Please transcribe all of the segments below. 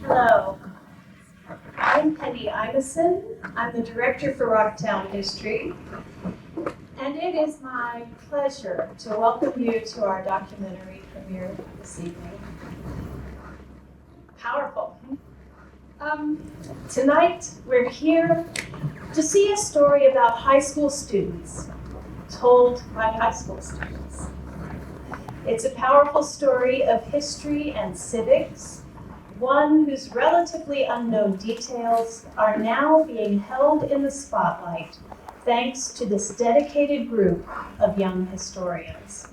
Hello, I'm Penny Imeson. I'm the director for Rocktown History, and it is my pleasure to welcome you to our documentary premiere this evening. Powerful. Tonight we're here to see a story about high school students, told by high school students. It's a powerful story of history and civics, one whose relatively unknown details are now being held in the spotlight thanks to this dedicated group of young historians.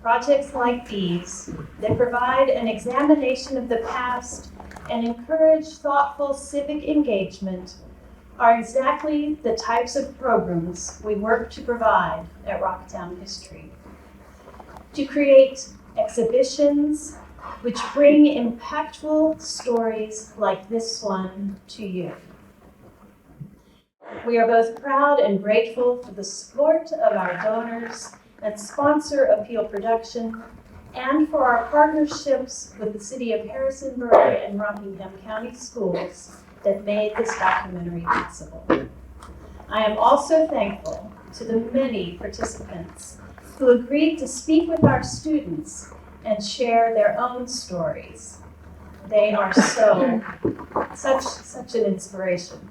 Projects like these that provide an examination of the past and encourage thoughtful civic engagement are exactly the types of programs we work to provide at Rocktown History. To create exhibitions which bring impactful stories like this one to you. We are both proud and grateful for the support of our donors and sponsor Appeal Production, and for our partnerships with the City of Harrisonburg and Rockingham County Schools that made this documentary possible. I am also thankful to the many participants who agreed to speak with our students and share their own stories. They are such an inspiration.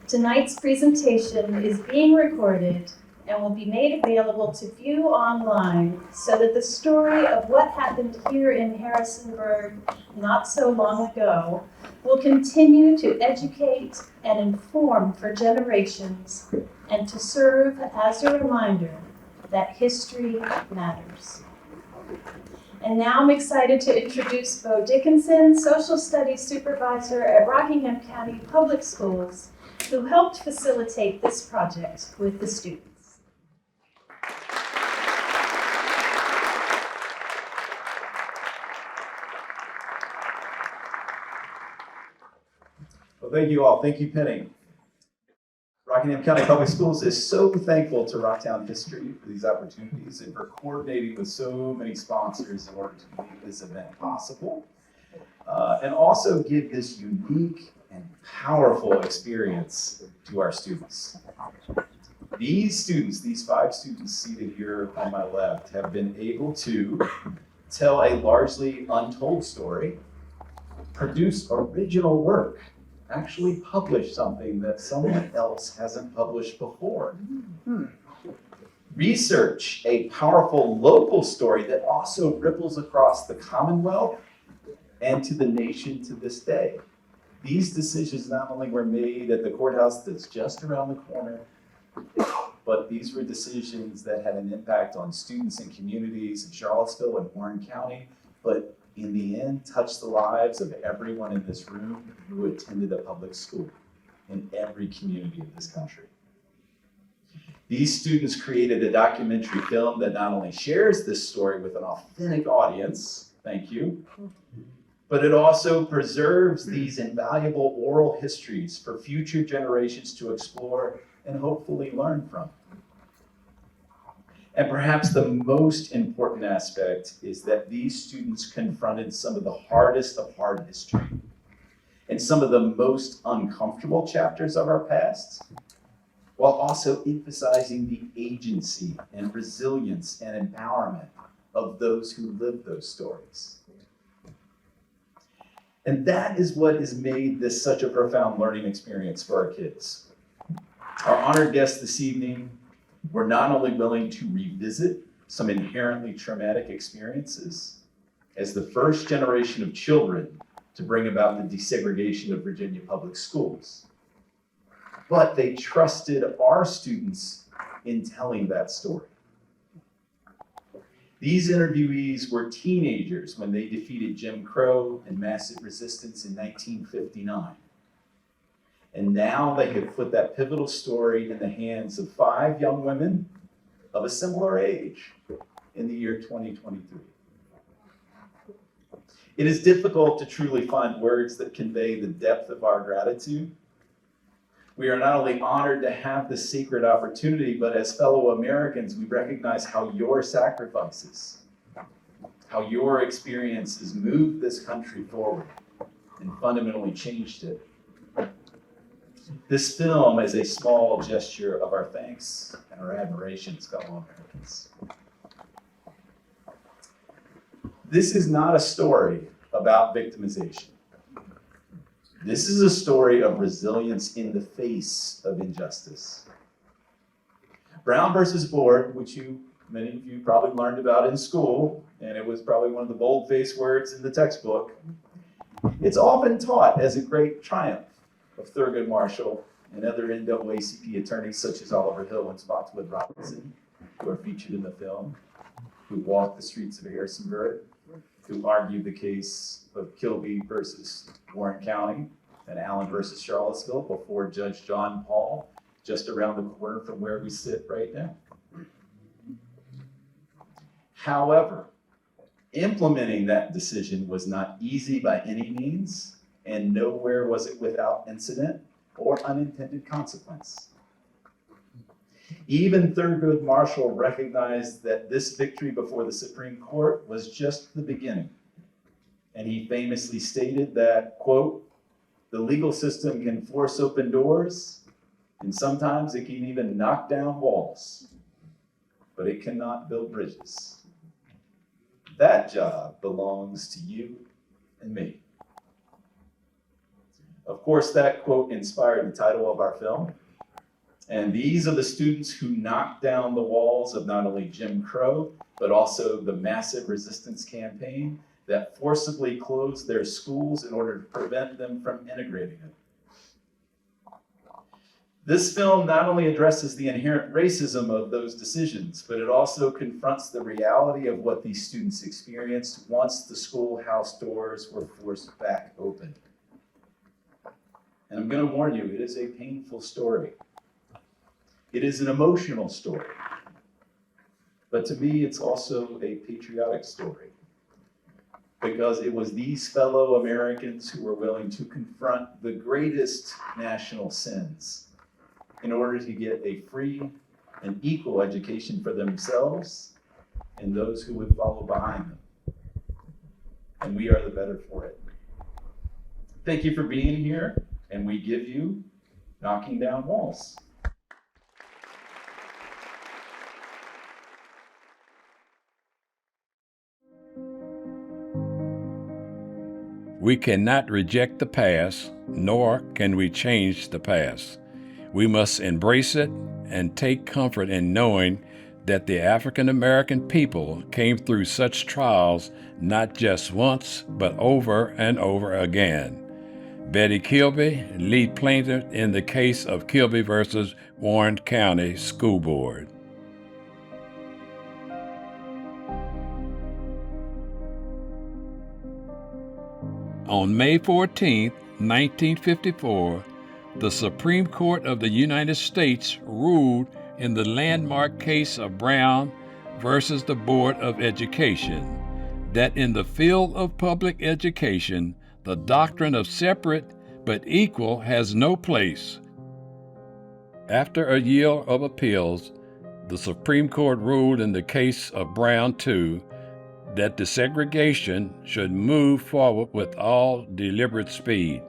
Tonight's presentation is being recorded and will be made available to view online so that the story of what happened here in Harrisonburg not so long ago will continue to educate and inform for generations and to serve as a reminder that history matters. And now I'm excited to introduce Beau Dickenson, Social Studies Supervisor at Rockingham County Public Schools, who helped facilitate this project with the students. Well, thank you all. Thank you, Penny. Rockingham County Public Schools is so thankful to Rocktown History for these opportunities and for coordinating with so many sponsors in order to make this event possible, and also give this unique and powerful experience to our students. These students, these 5 students seated here on my left, have been able to tell a largely untold story, produce original work, actually publish something that someone else hasn't published before. Research a powerful local story that also ripples across the Commonwealth and to the nation to this day. These decisions not only were made at the courthouse that's just around the corner, but these were decisions that had an impact on students and communities in Charlottesville and Warren County, but in the end, touched the lives of everyone in this room who attended a public school in every community of this country. These students created a documentary film that not only shares this story with an authentic audience, thank you, but it also preserves these invaluable oral histories for future generations to explore and hopefully learn from. And perhaps the most important aspect is that these students confronted some of the hardest of hard history and some of the most uncomfortable chapters of our past, while also emphasizing the agency and resilience and empowerment of those who lived those stories. And that is what has made this such a profound learning experience for our kids. Our honored guests this evening were not only willing to revisit some inherently traumatic experiences as the first generation of children to bring about the desegregation of Virginia public schools, but they trusted our students in telling that story. These interviewees were teenagers when they defeated Jim Crow and massive resistance in 1959. And now they have put that pivotal story in the hands of 5 young women of a similar age in the year 2023. It is difficult to truly find words that convey the depth of our gratitude. We are not only honored to have this sacred opportunity, but as fellow Americans, we recognize how your sacrifices, how your experiences moved this country forward and fundamentally changed it. This film is a small gesture of our thanks and our admiration, fellow Americans. This is not a story about victimization. This is a story of resilience in the face of injustice. Brown versus Board, which many of you probably learned about in school, and it was probably one of the bold-faced words in the textbook. It's often taught as a great triumph of Thurgood Marshall and other NAACP attorneys such as Oliver Hill and Spotswood Robinson, who are featured in the film, who walked the streets of Harrisonburg, who argued the case of Kilby versus Warren County and Allen versus Charlottesville before Judge John Paul, just around the corner from where we sit right now. However, implementing that decision was not easy by any means, and nowhere was it without incident or unintended consequence. Even Thurgood Marshall recognized that this victory before the Supreme Court was just the beginning. And he famously stated that, quote, "The legal system can force open doors, and sometimes it can even knock down walls, but it cannot build bridges. That job belongs to you and me." Of course, that quote inspired the title of our film. And these are the students who knocked down the walls of not only Jim Crow, but also the massive resistance campaign that forcibly closed their schools in order to prevent them from integrating it. This film not only addresses the inherent racism of those decisions, but it also confronts the reality of what these students experienced once the schoolhouse doors were forced back open. And I'm going to warn you, it is a painful story. It is an emotional story. But to me, it's also a patriotic story, because it was these fellow Americans who were willing to confront the greatest national sins in order to get a free and equal education for themselves and those who would follow behind them. And we are the better for it. Thank you for being here, and we give you Knocking Down Walls. We cannot reject the past, nor can we change the past. We must embrace it and take comfort in knowing that the African American people came through such trials not just once, but over and over again. Betty Kilby, lead plaintiff in the case of Kilby versus Warren County School Board. On May 14, 1954, the Supreme Court of the United States ruled in the landmark case of Brown versus the Board of Education that in the field of public education, the doctrine of separate but equal has no place. After a year of appeals, the Supreme Court ruled in the case of Brown 2 that desegregation should move forward with all deliberate speed.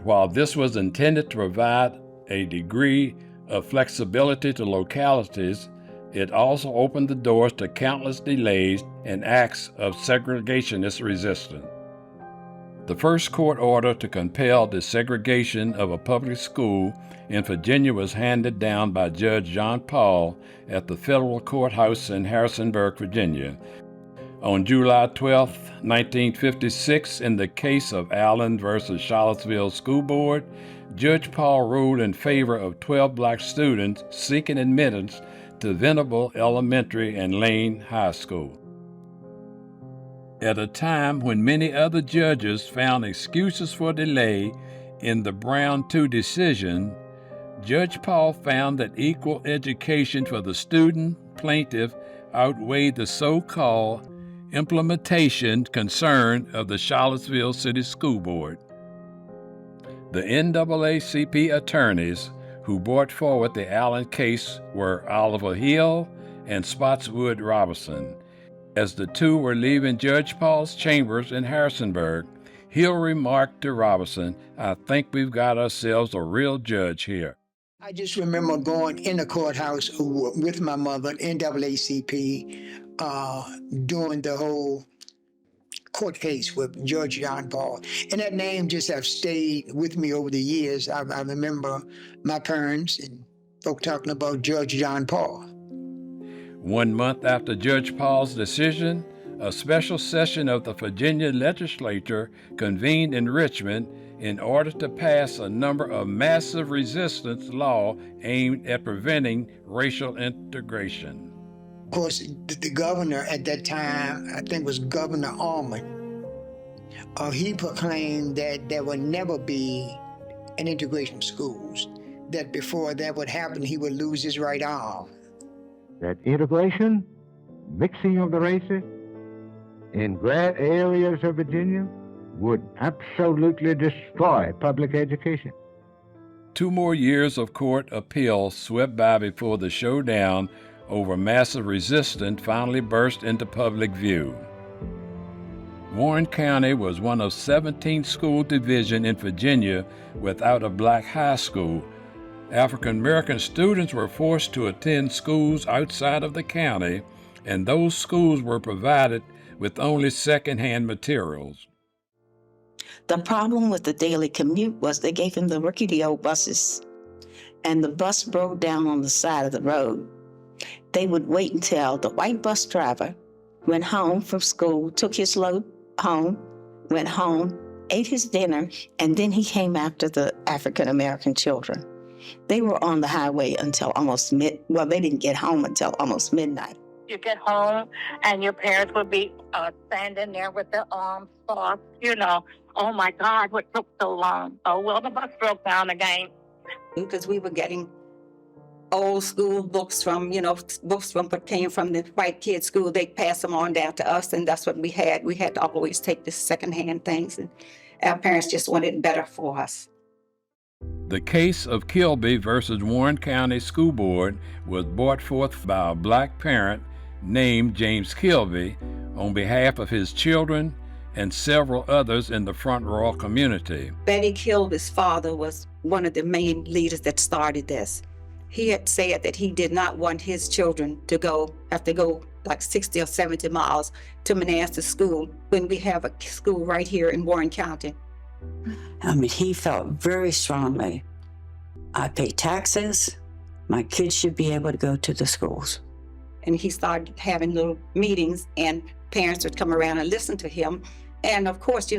While this was intended to provide a degree of flexibility to localities, it also opened the doors to countless delays and acts of segregationist resistance. The first court order to compel the segregation of a public school in Virginia was handed down by Judge John Paul at the federal courthouse in Harrisonburg, Virginia. On July 12, 1956, in the case of Allen versus Charlottesville School Board, Judge Paul ruled in favor of 12 black students seeking admittance to Venable Elementary and Lane High School. At a time when many other judges found excuses for delay in the Brown 2 decision, Judge Paul found that equal education for the student plaintiff outweighed the so-called implementation concern of the Charlottesville City School Board. The NAACP attorneys who brought forward the Allen case were Oliver Hill and Spotswood Robinson. As the two were leaving Judge Paul's chambers in Harrisonburg, Hill remarked to Robinson, "I think we've got ourselves a real judge here." I just remember going in the courthouse with my mother, NAACP, doing the whole court case with Judge John Paul. And that name just have stayed with me over the years. I remember my parents and folk talking about Judge John Paul. 1 month after Judge Paul's decision, a special session of the Virginia legislature convened in Richmond in order to pass a number of massive resistance laws aimed at preventing racial integration. Of course, the governor at that time, I think was Governor Owen, he proclaimed that there would never be an integration of schools, that before that would happen, he would lose his right arm. That integration, mixing of the races in great areas of Virginia would absolutely destroy public education. 2 more years of court appeals swept by before the showdown over massive resistance finally burst into public view. Warren County was one of 17 school divisions in Virginia without a black high school. African American students were forced to attend schools outside of the county, and those schools were provided with only secondhand materials. The problem with the daily commute was they gave him the rickety old buses, and the bus broke down on the side of the road. They would wait until the white bus driver went home from school, took his load home, went home, ate his dinner, and then he came after the African American children. They were on the highway until almost they didn't get home until almost midnight. You get home and your parents would be standing there with their arms crossed, oh my God, what took so long? Oh, well, the bus broke down again. Because we were getting old school books from, books came from the white kids' school. They passed them on down to us, and that's what we had. We had to always take the secondhand things, and our parents just wanted better for us. The case of Kilby versus Warren County School Board was brought forth by a black parent named James Kilby on behalf of his children and several others in the Front Royal community. Betty Kilby's father was one of the main leaders that started this. He had said that he did not want his children to have to go like 60 or 70 miles to Manassas School when we have a school right here in Warren County. He felt very strongly, I pay taxes, my kids should be able to go to the schools. And he started having little meetings, and parents would come around and listen to him. And of course,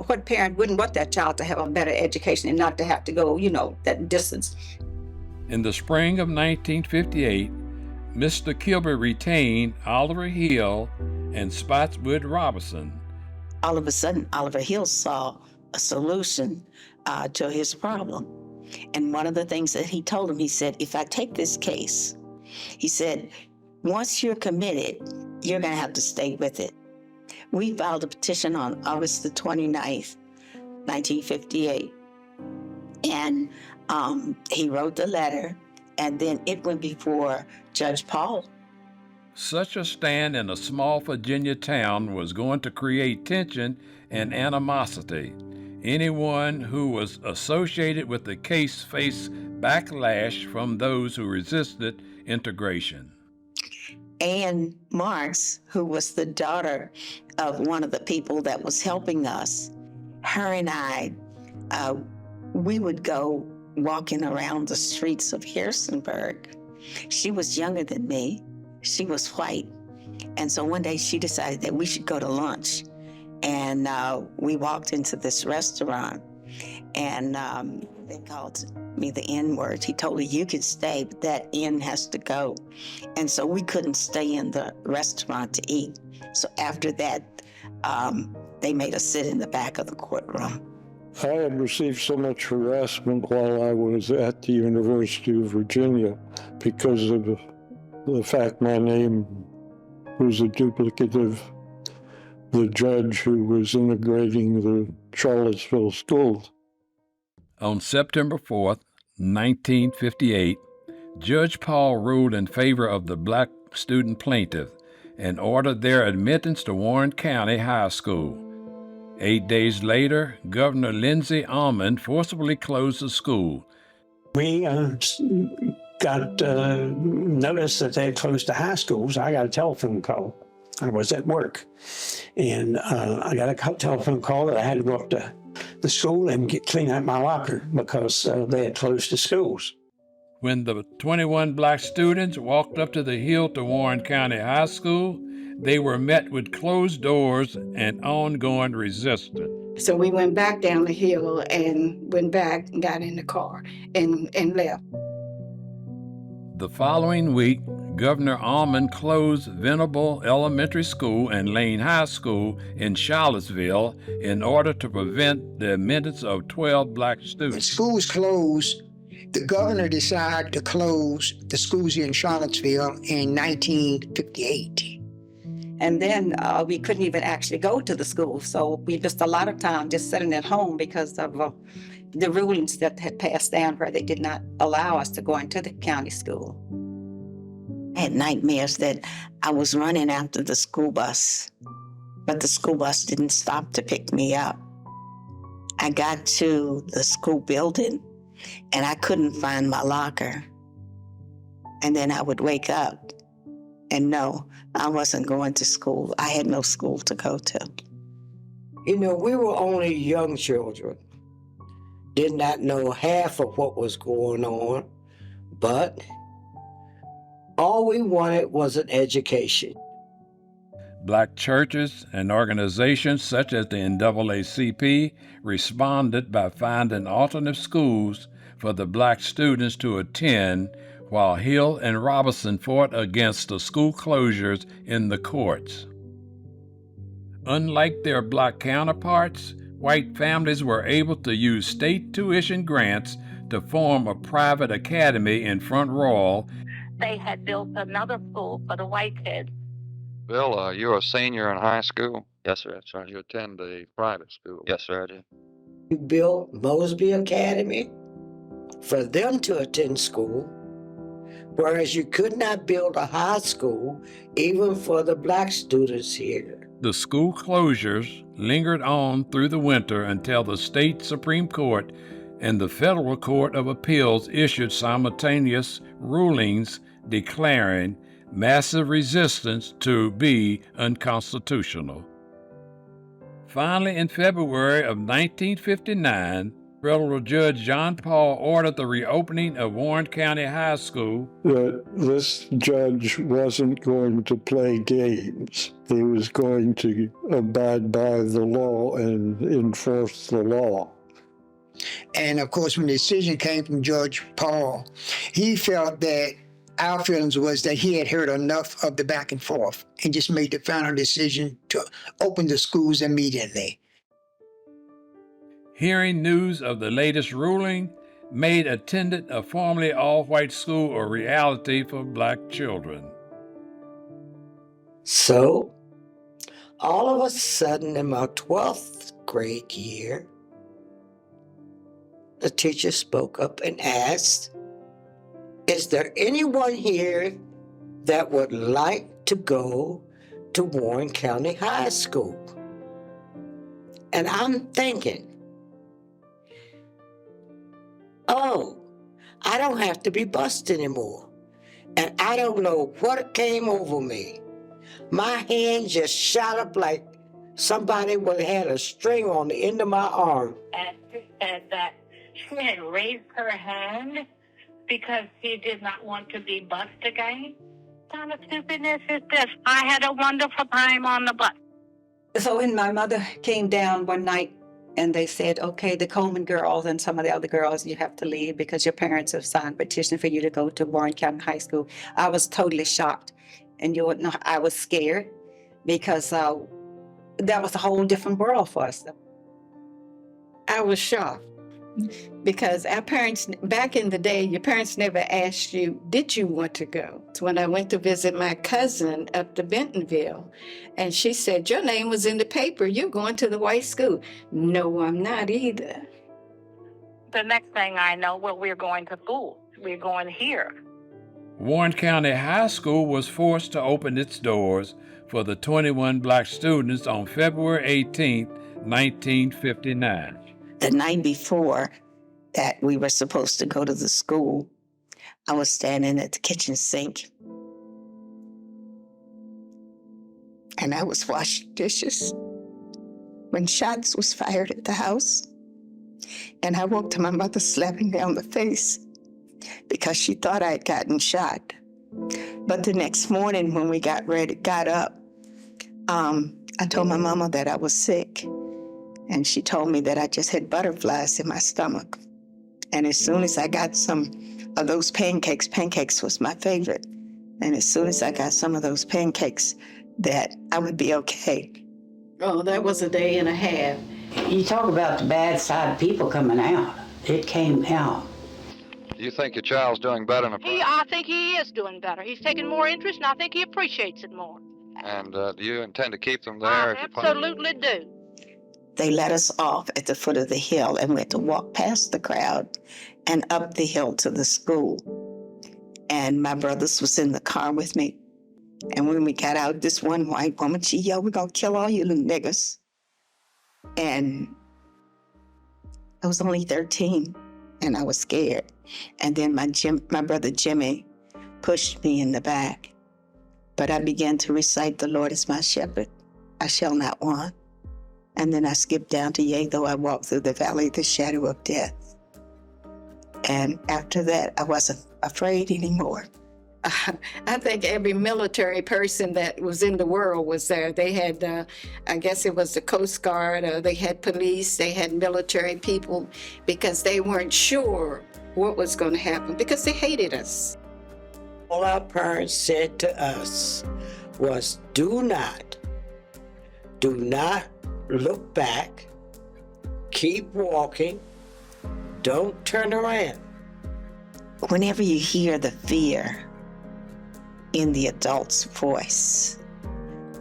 what parent wouldn't want that child to have a better education and not to have to go, that distance? In the spring of 1958, Mr. Kilby retained Oliver Hill and Spotswood Robinson. All of a sudden, Oliver Hill saw a solution to his problem. And one of the things that he told him, he said, if I take this case, he said, once you're committed, you're going to have to stay with it. We filed a petition on August the 29th, 1958. And he wrote the letter, and then it went before Judge Paul. Such a stand in a small Virginia town was going to create tension and animosity. Anyone who was associated with the case faced backlash from those who resisted integration. Ann Marks, who was the daughter of one of the people that was helping us, her and I, we would go walking around the streets of Harrisonburg. She was younger than me. She was white. And so one day she decided that we should go to lunch. And we walked into this restaurant, and they called me the N-word. He told her, you can stay, but that N has to go. And so we couldn't stay in the restaurant to eat. So after that, they made us sit in the back of the courtroom. I had received so much harassment while I was at the University of Virginia because of the fact my name was a duplicate of the judge who was integrating the Charlottesville schools. On September 4th, 1958, Judge Paul ruled in favor of the black student plaintiff, and ordered their admittance to Warren County High School. 8 days later, Governor Lindsey Owen forcibly closed the school. We got notice that they had closed the high schools. I got a telephone call. I was at work, and I got a telephone call that I had to go up to the school and clean out my locker because they had closed the schools. When the 21 black students walked up to the hill to Warren County High School, they were met with closed doors and ongoing resistance. So we went back down the hill and went back and got in the car and left. The following week, Governor Owen closed Venable Elementary School and Lane High School in Charlottesville in order to prevent the admittance of 12 black When students. schools closed, the governor decided to close the schools here in Charlottesville in 1958. And then we couldn't even actually go to the school. So we just a lot of time just sitting at home because of the rulings that had passed down where they did not allow us to go into the county school. I had nightmares that I was running after the school bus, but the school bus didn't stop to pick me up. I got to the school building and I couldn't find my locker. And then I would wake up and no, I wasn't going to school. I had no school to go to. You know, we were only young children, did not know half of what was going on, but all we wanted was an education. Black churches and organizations such as the NAACP responded by finding alternate schools for the black students to attend, while Hill and Robinson fought against the school closures in the courts. Unlike their black counterparts, white families were able to use state tuition grants to form a private academy in Front Royal. They had built another school for the white kids. Bill, you're a senior in high school? Yes, sir. That's right. You attend the private school? Yes, sir, I do. You built Mosby Academy for them to attend school, whereas you could not build a high school even for the black students here. The school closures lingered on through the winter until the state Supreme Court and the Federal Court of Appeals issued simultaneous rulings declaring massive resistance to be unconstitutional. Finally, in February of 1959, Federal Judge John Paul ordered the reopening of Warren County High School. That this judge wasn't going to play games. He was going to abide by the law and enforce the law. And of course, when the decision came from Judge Paul, he felt that our feelings was that he had heard enough of the back and forth and just made the final decision to open the schools immediately. Hearing news of the latest ruling made attending a formerly all-white school a reality for black children. So, all of a sudden in my 12th grade year, the teacher spoke up and asked, "Is there anyone here that would like to go to Warren County High School?" And I'm thinking, oh, I don't have to be bused anymore. And I don't know what came over me. My hand just shot up like somebody would have had a string on the end of my arm. And she said that she had raised her hand because she did not want to be bused again. What kind of stupidness is this? I had a wonderful time on the bus. So when my mother came down one night and they said, okay, the Coleman girls and some of the other girls, you have to leave because your parents have signed a petition for you to go to Warren County High School, I was totally shocked. And you wouldn't know, I was scared because that was a whole different world for us. I was shocked because our parents, back in the day, your parents never asked you, did you want to go? So when I went to visit my cousin up to Bentonville, and she said, your name was in the paper, you're going to the white school. No, I'm not either. The next thing I know, well, we're going to school. We're going here. Warren County High School was forced to open its doors for the 21 black students on February 18, 1959. The night before that we were supposed to go to the school, I was standing at the kitchen sink and I was washing dishes when shots was fired at the house. And I woke to my mother slapping me on the face because she thought I had gotten shot. But the next morning when we got up, I told my mama that I was sick. And she told me that I just had butterflies in my stomach. And as soon as I got some of those pancakes was my favorite. And as soon as I got some of those pancakes, that I would be okay. Oh, that was a day and a half. You talk about the bad side of people coming out. It came out. Do you think your child's doing better in I think he is doing better. He's taking more interest, and I think he appreciates it more. And do you intend to keep them there? I absolutely do. They let us off at the foot of the hill and we had to walk past the crowd and up the hill to the school. And my brothers was in the car with me. And when we got out, this one white woman, she yelled, "We're gonna kill all you little niggas." And I was only 13 and I was scared. And then my brother Jimmy pushed me in the back. But I began to recite, "The Lord is my shepherd, I shall not want." And then I skipped down to, "Yea, though I walk through the valley of the shadow of death." And after that, I wasn't afraid anymore. I think every military person that was in the world was there. They had, I guess it was the Coast Guard, or they had police, they had military people, because they weren't sure what was going to happen, because they hated us. All our parents said to us was, do not look back, keep walking, don't turn around. Whenever you hear the fear in the adult's voice,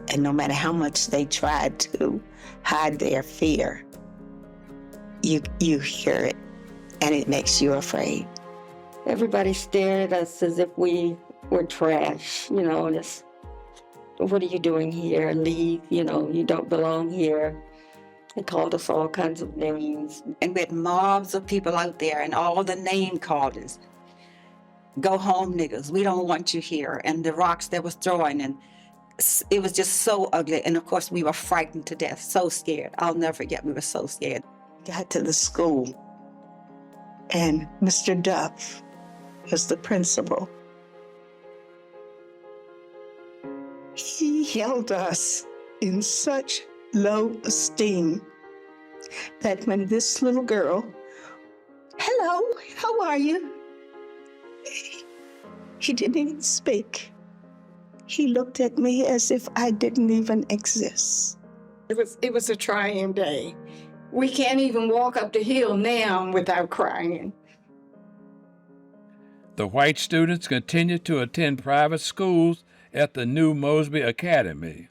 and no matter how much they try to hide their fear, you hear it, and it makes you afraid. Everybody stared at us as if we were trash, just, what are you doing here? Leave, you don't belong here. They called us all kinds of names. And we had mobs of people out there and all the name callers. Go home, niggas. We don't want you here. And the rocks that was throwing, and it was just so ugly. And of course, we were frightened to death, so scared. I'll never forget, we were so scared. Got to the school, and Mr. Duff was the principal. He held us in such low esteem that when this little girl, "Hello, how are you?" He didn't even speak. He looked at me as if I didn't even exist. It was a trying day. We can't even walk up the hill now without crying. The white students continued to attend private schools at the new Mosby Academy.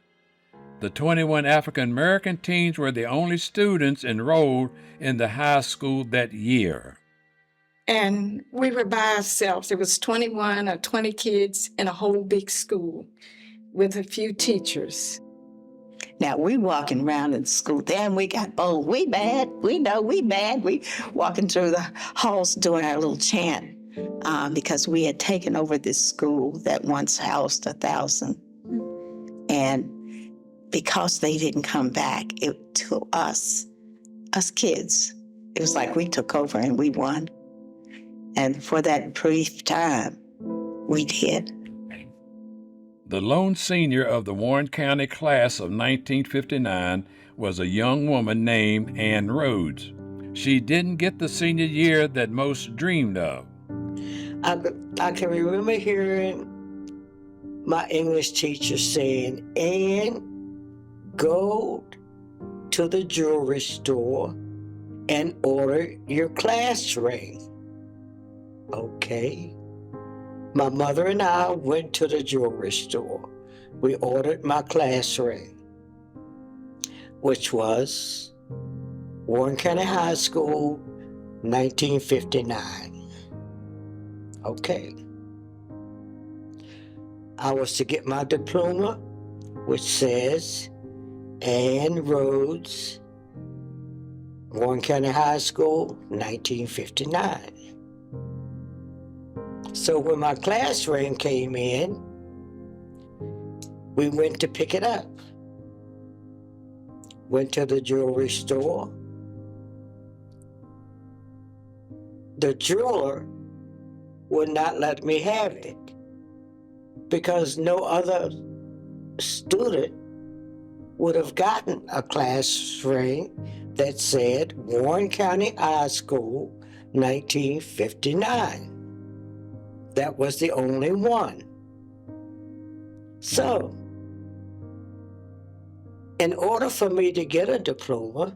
The 21 African American teens were the only students enrolled in the high school that year. And we were by ourselves. It was 21 or 20 kids in a whole big school with a few teachers. Now, we walking around in school there, and we got bold. We bad. We know we bad. We walking through the halls doing our little chant because we had taken over this school that once housed 1,000. And because they didn't come back, to us kids, it was like we took over and we won. And for that brief time, we did. The lone senior of the Warren County class of 1959 was a young woman named Ann Rhodes. She didn't get the senior year that most dreamed of. I can remember hearing my English teacher saying, "Ann, go to the jewelry store and order your class ring." Okay. My mother and I went to the jewelry store. We ordered my class ring, which was Warren County High School, 1959. Okay. I was to get my diploma, which says Ann Rhodes, Warren County High School, 1959. So when my class ring came in, we went to pick it up. Went to the jewelry store. The jeweler would not let me have it because no other student would have gotten a class ring that said Warren County High School, 1959. That was the only one. So, in order for me to get a diploma,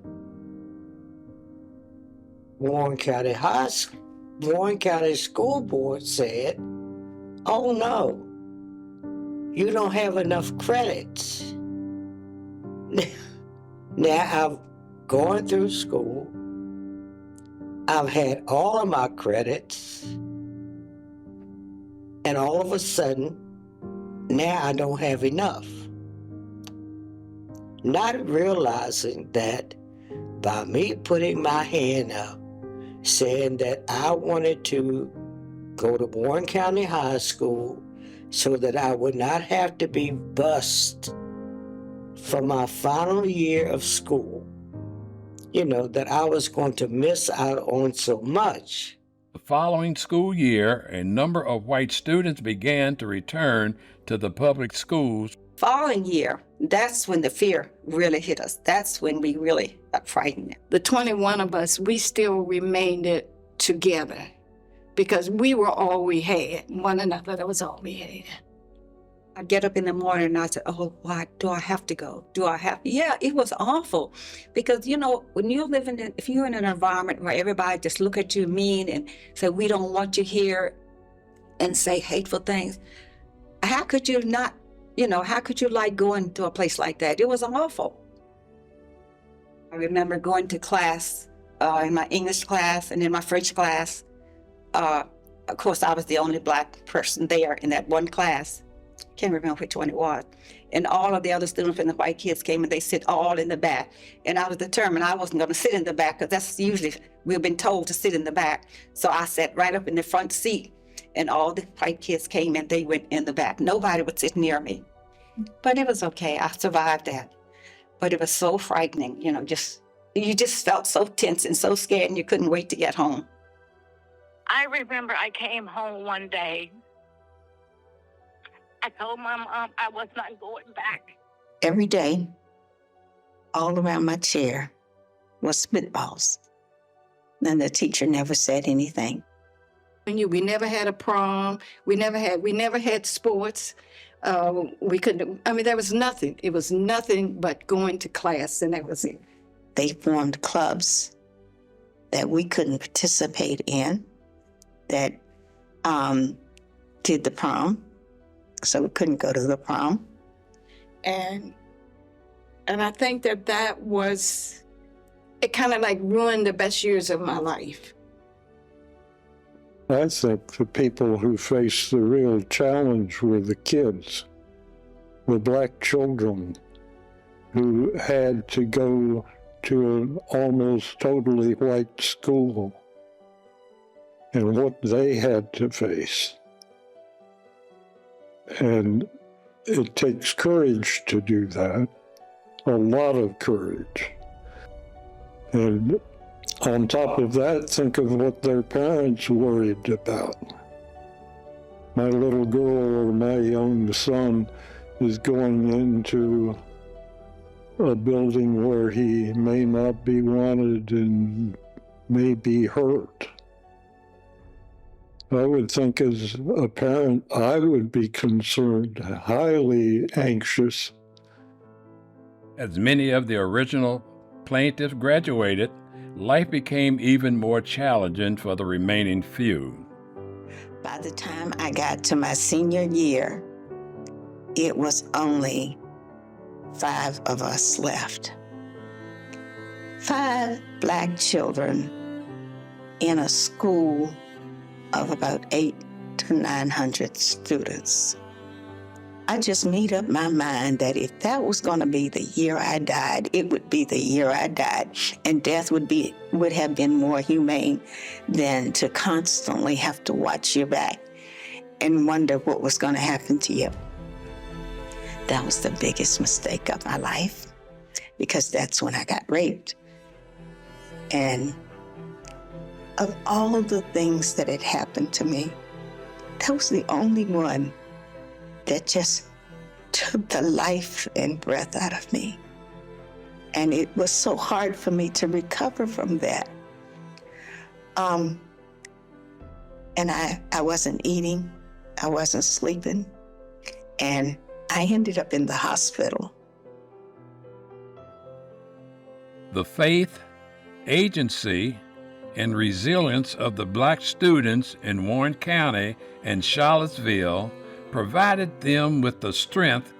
Warren County School Board said, "Oh no, you don't have enough credits." Now I've gone through school, I've had all of my credits, and all of a sudden, now I don't have enough. Not realizing that by me putting my hand up, saying that I wanted to go to Warren County High School so that I would not have to be bused for my final year of school, that I was going to miss out on so much. The following school year, a number of white students began to return to the public schools. Following year, that's when the fear really hit us. That's when we really got frightened. The 21 of us, we still remained together because we were all we had. One another, that was all we had. I get up in the morning and I said, oh, why do I have to go? Yeah, it was awful. Because, when you're if you're in an environment where everybody just look at you mean and say, we don't want you here, and say hateful things, how could you not, how could you like going to a place like that? It was awful. I remember going to class, in my English class and in my French class. Of course, I was the only Black person there in that one class. Can't remember which one it was. And all of the other students and the white kids came and they sit all in the back. And I was determined I wasn't going to sit in the back because that's usually, we've been told to sit in the back. So I sat right up in the front seat and all the white kids came and they went in the back. Nobody would sit near me. But it was okay. I survived that. But it was so frightening, you just felt so tense and so scared and you couldn't wait to get home. I remember I came home one day. I told my mom I was not going back. Every day, all around my chair was spitballs. And the teacher never said anything. We never had a prom. We never had sports. We couldn't, there was nothing. It was nothing but going to class, and that was it. They formed clubs that we couldn't participate in that did the prom. So we couldn't go to the prom. And I think that was, it kind of like ruined the best years of my life. I think the people who faced the real challenge were the kids, the Black children who had to go to an almost totally white school and what they had to face. And it takes courage to do that, a lot of courage. And on top of that, think of what their parents worried about. My little girl or my young son is going into a building where he may not be wanted and may be hurt. I would think as a parent, I would be concerned, highly anxious. As many of the original plaintiffs graduated, life became even more challenging for the remaining few. By the time I got to my senior year, it was only 5 of us left. 5 Black children in a school of about 800 to 900 students. I just made up my mind that if that was going to be the year I died, it would be the year I died. And death would have been more humane than to constantly have to watch your back and wonder what was going to happen to you. That was the biggest mistake of my life, because that's when I got raped. And of all the things that had happened to me, that was the only one that just took the life and breath out of me. And it was so hard for me to recover from that. And I wasn't eating, I wasn't sleeping, and I ended up in the hospital. The faith, agency, and resilience of the Black students in Warren County and Charlottesville provided them with the strength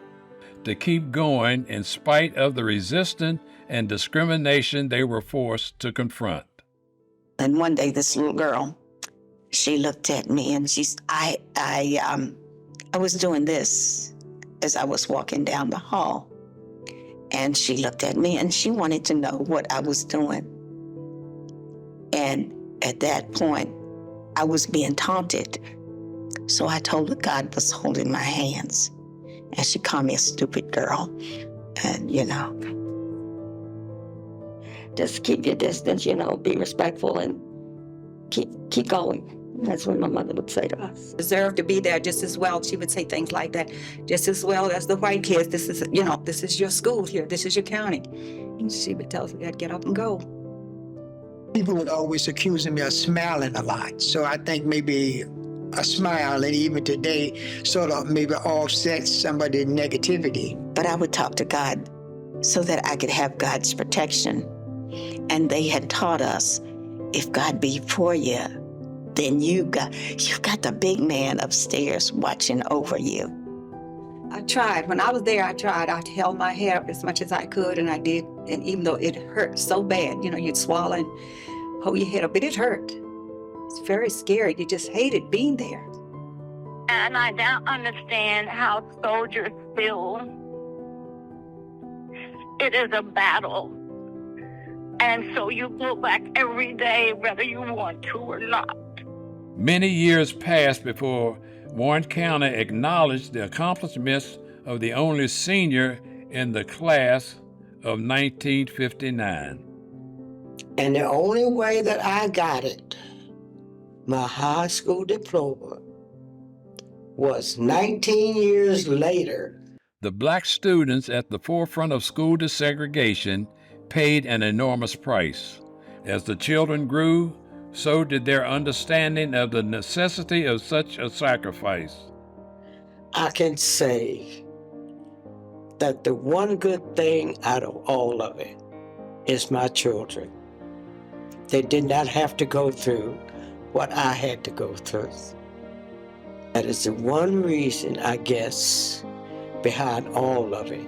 to keep going in spite of the resistance and discrimination they were forced to confront. And one day, this little girl, she looked at me and I was doing this as I was walking down the hall. And she looked at me and she wanted to know what I was doing. And at that point, I was being taunted. So I told her God was holding my hands. And she called me a stupid girl. And, just keep your distance, be respectful and keep going. That's what my mother would say to us. Deserve to be there just as well. She would say things like that, just as well as the white kids. This is your school here. This is your county. And she would tell us we had to get up and go. People would always accuse me of smiling a lot. So I think maybe a smile, and even today, sort of maybe offsets some of the negativity. But I would talk to God so that I could have God's protection. And they had taught us, if God be for you, then you've got the big man upstairs watching over you. I tried. When I was there, I tried. I held my hair as much as I could, and I did. And even though it hurt so bad, you'd swallow and hold your head up, but it hurt. It's very scary. You just hated being there. And I don't understand how soldiers feel. It is a battle. And so you go back every day, whether you want to or not. Many years passed before Warren County acknowledged the accomplishments of the only senior in the class of 1959. And the only way that I got it, my high school diploma, was 19 years later. The Black students at the forefront of school desegregation paid an enormous price. As the children grew, so did their understanding of the necessity of such a sacrifice. I can say that the one good thing out of all of it is my children. They did not have to go through what I had to go through. That is the one reason, I guess, behind all of it.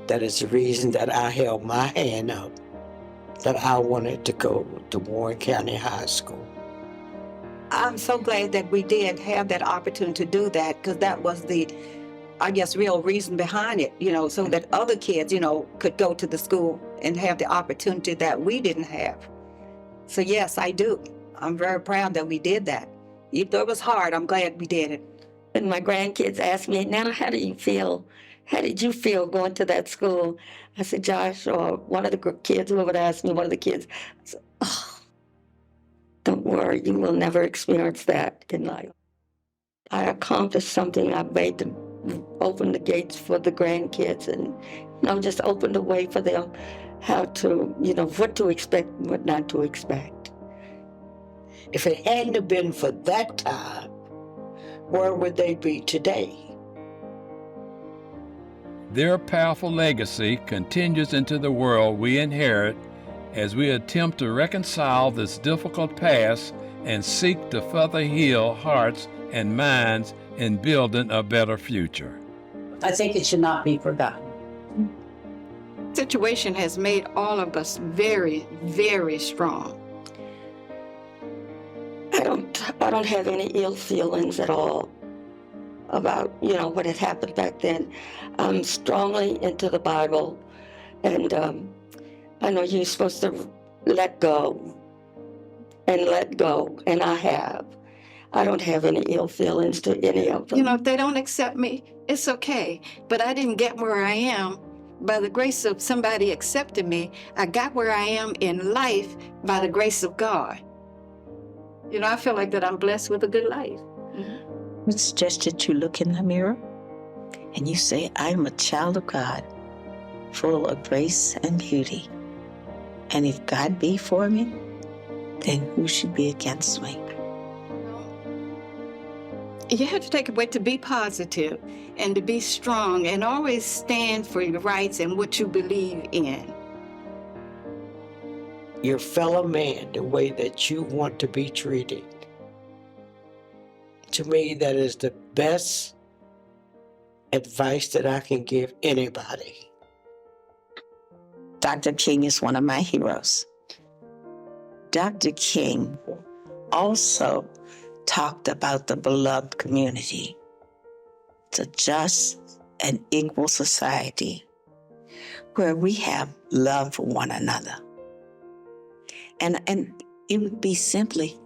That is the reason that I held my hand up, that I wanted to go to Warren County High School. I'm so glad that we did have that opportunity to do that, because that was the, real reason behind it, so that other kids, could go to the school and have the opportunity that we didn't have. So yes, I do. I'm very proud that we did that. Even though it was hard, I'm glad we did it. And my grandkids asked me, now, how do you feel? How did you feel going to that school? I said, Josh, or one of the kids, who would ask me, one of the kids, I said, oh, don't worry, you will never experience that in life. I accomplished something. I made them open the gates for the grandkids and, just opened the way for them how to, what to expect and what not to expect. If it hadn't have been for that time, where would they be today? Their powerful legacy continues into the world we inherit as we attempt to reconcile this difficult past and seek to further heal hearts and minds in building a better future. I think it should not be forgotten. The situation has made all of us very, very strong. I don't have any ill feelings at all. about, what had happened back then. I'm strongly into the Bible, and I know you're supposed to let go, and I have. I don't have any ill feelings to any of them. If they don't accept me, it's okay. But I didn't get where I am by the grace of somebody accepting me. I got where I am in life by the grace of God. I feel like that I'm blessed with a good life. It's suggest that you look in the mirror and you say, I'm a child of God, full of grace and beauty. And if God be for me, then who should be against me? You have to take a way to be positive and to be strong and always stand for your rights and what you believe in. Your fellow man the way that you want to be treated. To me, that is the best advice that I can give anybody. Dr. King is one of my heroes. Dr. King also talked about the beloved community. It's a just and equal society where we have love for one another. And it would be simply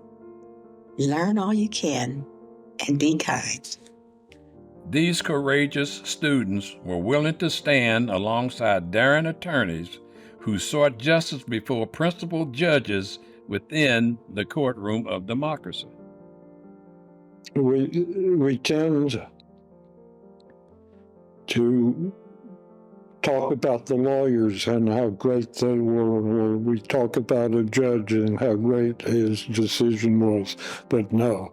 learn all you can and be kind. These courageous students were willing to stand alongside daring attorneys who sought justice before principled judges within the courtroom of democracy. We tend to talk about the lawyers and how great they were, or we talk about a judge and how great his decision was. But no,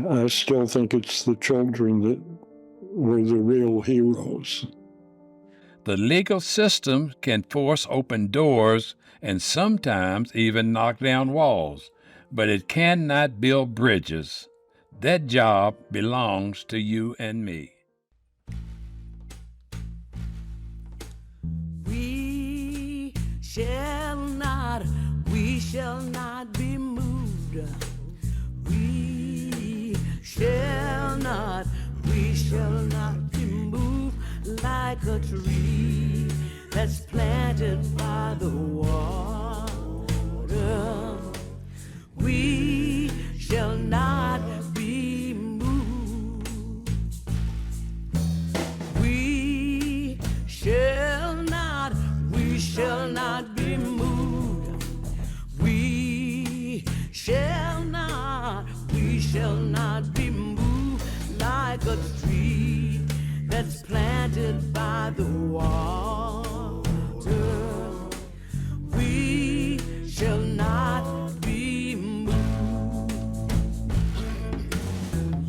I still think it's the children that were the real heroes. The legal system can force open doors and sometimes even knock down walls, but it cannot build bridges. That job belongs to you and me. We shall not be moved. We shall not be moved like a tree that's planted by the water. We shall not be moved. We shall not be moved. We shall not be moved like a tree that's planted by the water. We shall not be moved.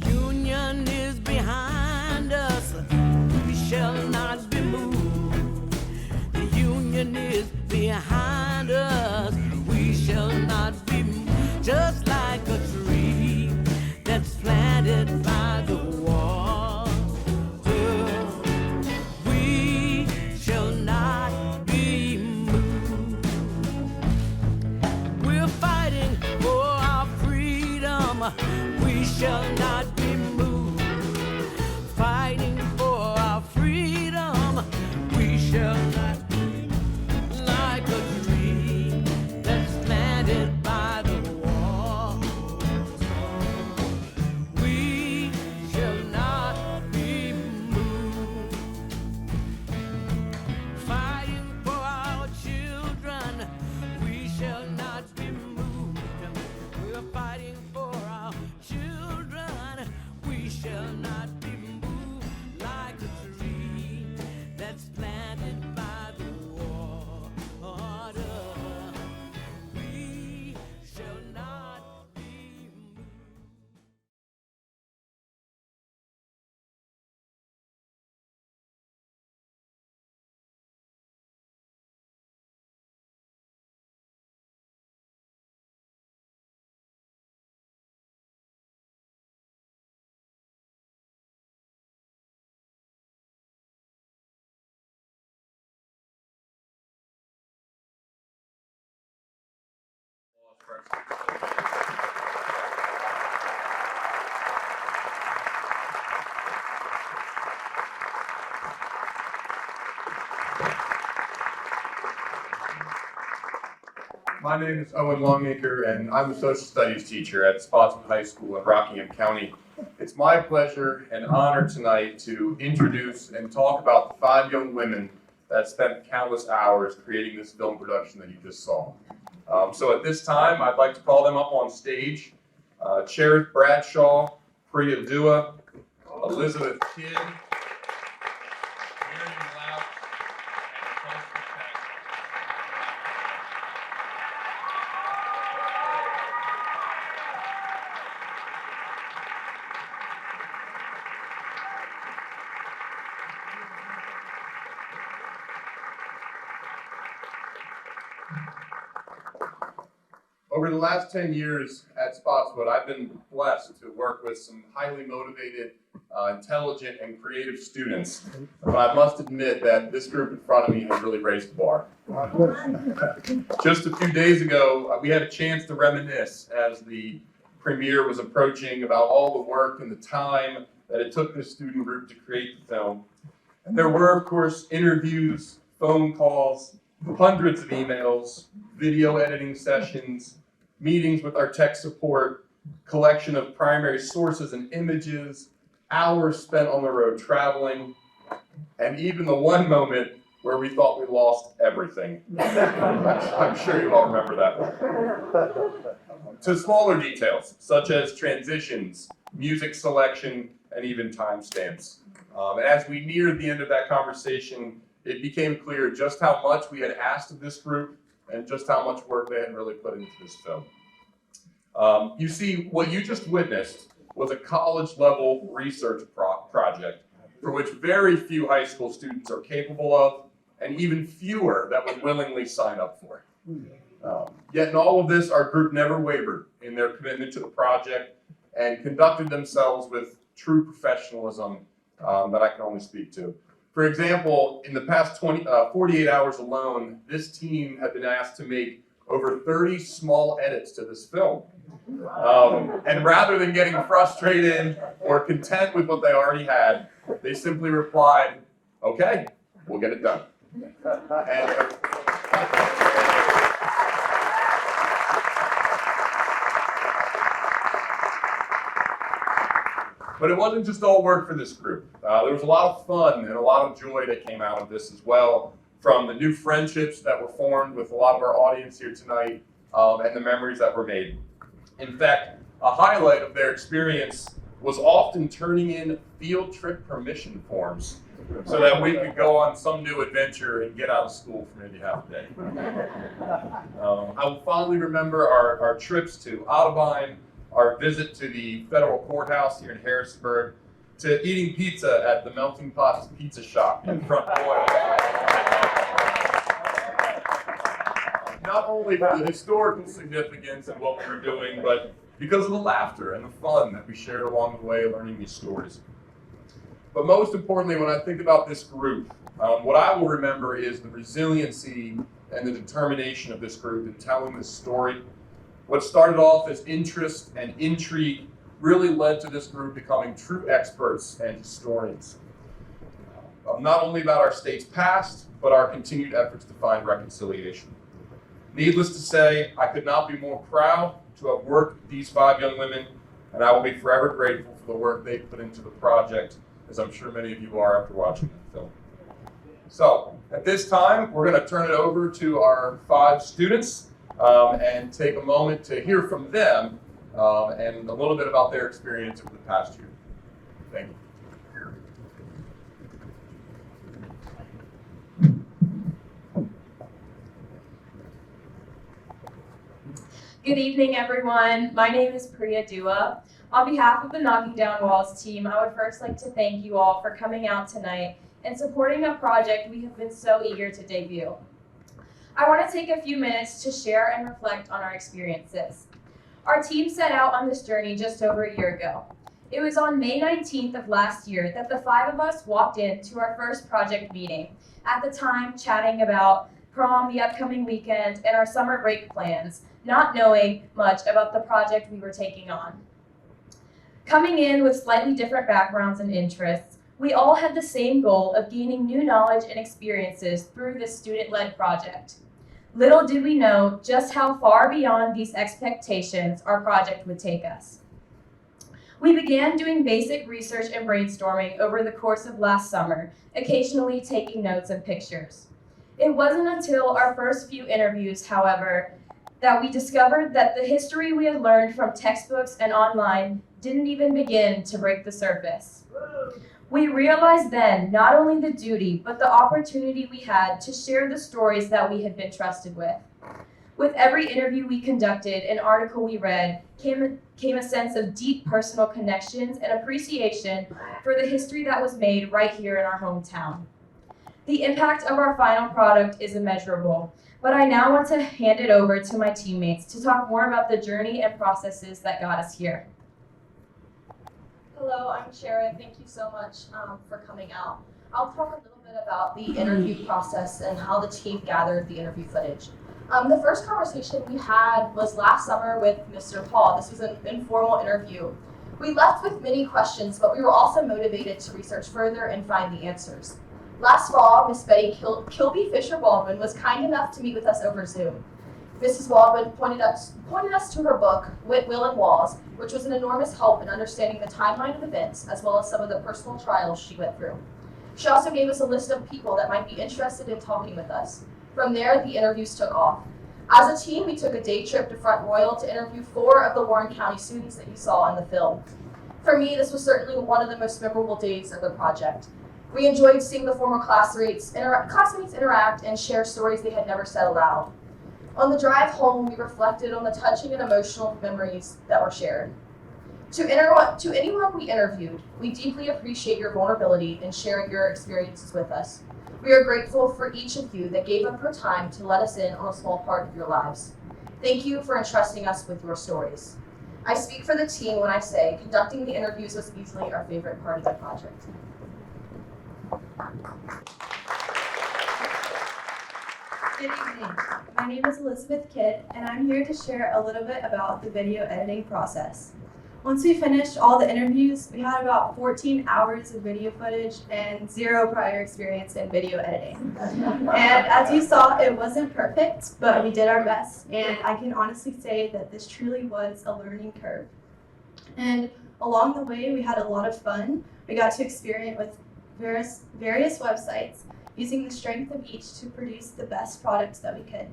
Union is behind us. We shall not be moved. The union is behind us. We shall not be moved. Just like a tree that's planted by the water. We shall My name is Owen Longacre, and I'm a social studies teacher at Spotswood High School in Rockingham County. It's my pleasure and honor tonight to introduce and talk about the 5 young women that spent countless hours creating this film production that you just saw. So at this time, I'd like to call them up on stage. Cherith Bradshaw, Pria, Elizabeth Kidd, Miriam, Loucks, and Syptak. Over the last 10 years at Spotswood, I've been blessed to work with some highly motivated, intelligent, and creative students. But I must admit that this group in front of me has really raised the bar. Just a few days ago, we had a chance to reminisce as the premiere was approaching about all the work and the time that it took this student group to create the film. And there were, of course, interviews, phone calls, hundreds of emails, video editing sessions, meetings with our tech support, collection of primary sources and images, hours spent on the road traveling, and even the one moment where we thought we lost everything. I'm sure you all remember that one. To smaller details, such as transitions, music selection, and even timestamps. As we neared the end of that conversation, it became clear just how much we had asked of this group and just how much work they had really put into this film. You see, what you just witnessed was a college-level research project for which very few high school students are capable of, and even fewer that would willingly sign up for. Yet in all of this, our group never wavered in their commitment to the project and conducted themselves with true professionalism that I can only speak to. For example, in the past 48 hours alone, this team had been asked to make over 30 small edits to this film. And rather than getting frustrated or content with what they already had, they simply replied, "Okay, we'll get it done." But it wasn't just all work for this group. There was a lot of fun and a lot of joy that came out of this as well, from the new friendships that were formed with a lot of our audience here tonight, and the memories that were made. In fact, a highlight of their experience was often turning in field trip permission forms so that we could go on some new adventure and get out of school for maybe half a day. I will fondly remember our trips to Audubon, our visit to the federal courthouse here in Harrisonburg, to eating pizza at the Melting Pot's Pizza Shop in Front Royal. Not only for the historical significance of what we were doing, but because of the laughter and the fun that we shared along the way learning these stories. But most importantly, when I think about this group, what I will remember is the resiliency and the determination of this group in telling this story. What started off as interest and intrigue really led to this group becoming true experts and historians. Not only about our state's past, but our continued efforts to find reconciliation. Needless to say, I could not be more proud to have worked with these 5 young women, and I will be forever grateful for the work they put into the project, as I'm sure many of you are after watching the film. So, at this time, we're going to turn it over to our 5 students and take a moment to hear from them and a little bit about their experience over the past year. Thank you. Good evening, everyone. My name is Pria. On behalf of the Knocking Down Walls team, I would first like to thank you all for coming out tonight and supporting a project we have been so eager to debut. I want to take a few minutes to share and reflect on our experiences. Our team set out on this journey just over a year ago. It was on May 19th of last year that the 5 of us walked into our first project meeting, at the time chatting about prom, the upcoming weekend, and our summer break plans, not knowing much about the project we were taking on. Coming in with slightly different backgrounds and interests, we all had the same goal of gaining new knowledge and experiences through this student-led project. Little did we know just how far beyond these expectations our project would take us. We began doing basic research and brainstorming over the course of last summer, occasionally taking notes and pictures. It wasn't until our first few interviews, however, that we discovered that the history we had learned from textbooks and online didn't even begin to break the surface. We realized then not only the duty, but the opportunity we had to share the stories that we had been trusted with. With every interview we conducted and article we read came a sense of deep personal connections and appreciation for the history that was made right here in our hometown. The impact of our final product is immeasurable, but I now want to hand it over to my teammates to talk more about the journey and processes that got us here. Hello, I'm Cherith. Thank you so much for coming out. I'll talk a little bit about the interview process and how the team gathered the interview footage. The first conversation we had was last summer with Mr. Paul. This was an informal interview. We left with many questions, but we were also motivated to research further and find the answers. Last fall, Miss Betty Kilby Fisher Baldwin was kind enough to meet with us over Zoom. Mrs. Baldwin pointed us to her book, Wit, Will, and Walls, which was an enormous help in understanding the timeline of events, as well as some of the personal trials she went through. She also gave us a list of people that might be interested in talking with us. From there, the interviews took off. As a team, we took a day trip to Front Royal to interview 4 of the Warren County students that you saw in the film. For me, this was certainly one of the most memorable days of the project. We enjoyed seeing the former classmates interact and share stories they had never said aloud. On the drive home, we reflected on the touching and emotional memories that were shared. To anyone we interviewed, we deeply appreciate your vulnerability in sharing your experiences with us. We are grateful for each of you that gave up her time to let us in on a small part of your lives. Thank you for entrusting us with your stories. I speak for the team when I say conducting the interviews was easily our favorite part of the project. Good evening. My name is Elizabeth Kidd, and I'm here to share a little bit about the video editing process. Once we finished all the interviews, we had about 14 hours of video footage and 0 prior experience in video editing. And as you saw, it wasn't perfect, but we did our best, and I can honestly say that this truly was a learning curve. And along the way, we had a lot of fun. We got to experiment with various websites, using the strength of each to produce the best products that we could.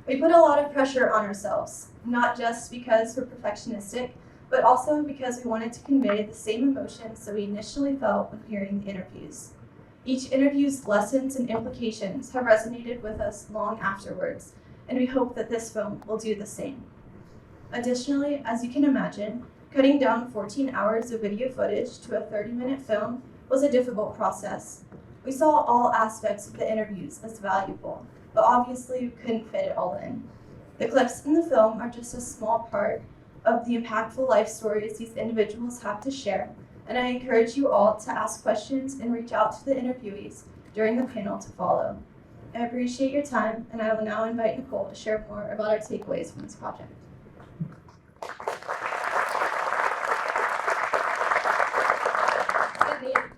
We put a lot of pressure on ourselves, not just because we're perfectionistic, but also because we wanted to convey the same emotions that we initially felt when hearing the interviews. Each interview's lessons and implications have resonated with us long afterwards, and we hope that this film will do the same. Additionally, as you can imagine, cutting down 14 hours of video footage to a 30-minute film was a difficult process. We saw all aspects of the interviews as valuable, but obviously we couldn't fit it all in. The clips in the film are just a small part of the impactful life stories these individuals have to share, and I encourage you all to ask questions and reach out to the interviewees during the panel to follow. I appreciate your time, and I will now invite Nicole to share more about our takeaways from this project.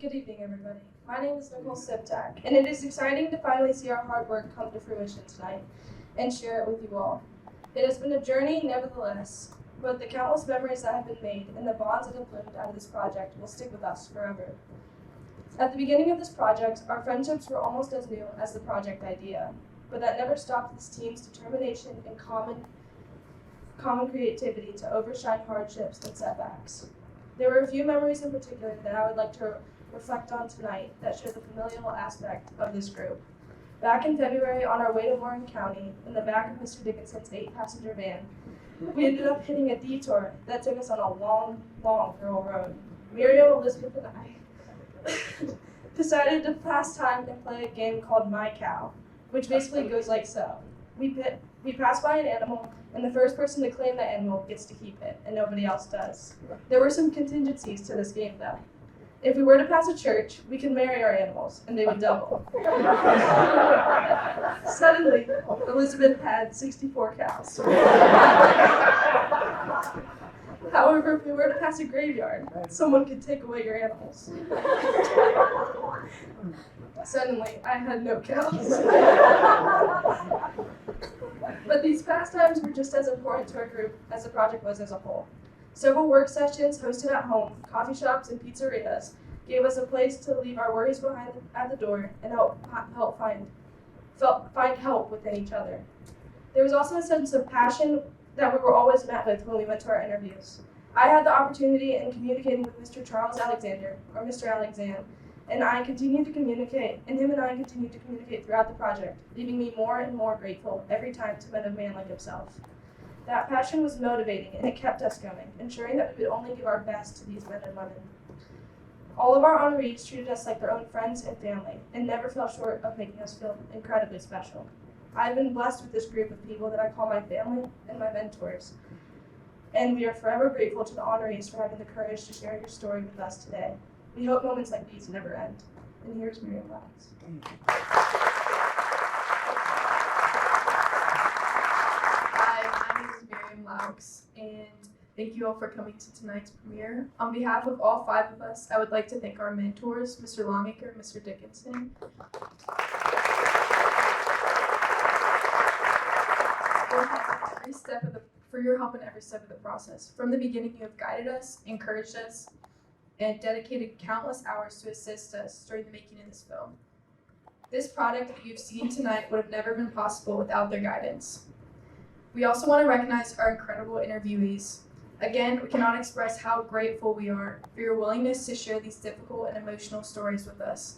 Good evening, everybody. My name is Nicole Syptak, and it is exciting to finally see our hard work come to fruition tonight and share it with you all. It has been a journey, nevertheless, but the countless memories that have been made and the bonds that have bloomed out of this project will stick with us forever. At the beginning of this project, our friendships were almost as new as the project idea, but that never stopped this team's determination and common creativity to overshine hardships and setbacks. There were a few memories in particular that I would like to reflect on tonight that show the familial aspect of this group. Back in February, on our way to Warren County, in the back of Mr. Dickinson's 8-passenger van, we ended up hitting a detour that took us on a long, long rural road. Miriam, Elizabeth, and I decided to pass time and play a game called My Cow, which basically goes like so. We pass by an animal, and the first person to claim that animal gets to keep it, and nobody else does. There were some contingencies to this game, though. If we were to pass a church, we could marry our animals, and they would double. Suddenly, Elizabeth had 64 cows. However, if we were to pass a graveyard, someone could take away your animals. Suddenly, I had no cows. But these pastimes were just as important to our group as the project was as a whole. Several work sessions hosted at home, coffee shops, and pizzerias gave us a place to leave our worries behind at the door and find help within each other. There was also a sense of passion that we were always met with when we went to our interviews. I had the opportunity in communicating with Mr. Charles Alexander, or Mr. Alexander, and I continued to communicate, and him and I continued to communicate throughout the project, leaving me more and more grateful every time to meet a man like himself. That passion was motivating, and it kept us going, ensuring that we would only give our best to these men and women. All of our honorees treated us like their own friends and family, and never fell short of making us feel incredibly special. I've been blessed with this group of people that I call my family and my mentors, and we are forever grateful to the honorees for having the courage to share your story with us today. We hope moments like these never end. And here's Miriam Loucks. Hi, my name is Miriam Loucks, and thank you all for coming to tonight's premiere. On behalf of all 5 of us, I would like to thank our mentors, Mr. Longacre and Mr. Dickenson. For your help in every step of the process. From the beginning, you have guided us, encouraged us, and dedicated countless hours to assist us during the making of this film. This product that you've seen tonight would have never been possible without their guidance. We also want to recognize our incredible interviewees. Again, we cannot express how grateful we are for your willingness to share these difficult and emotional stories with us.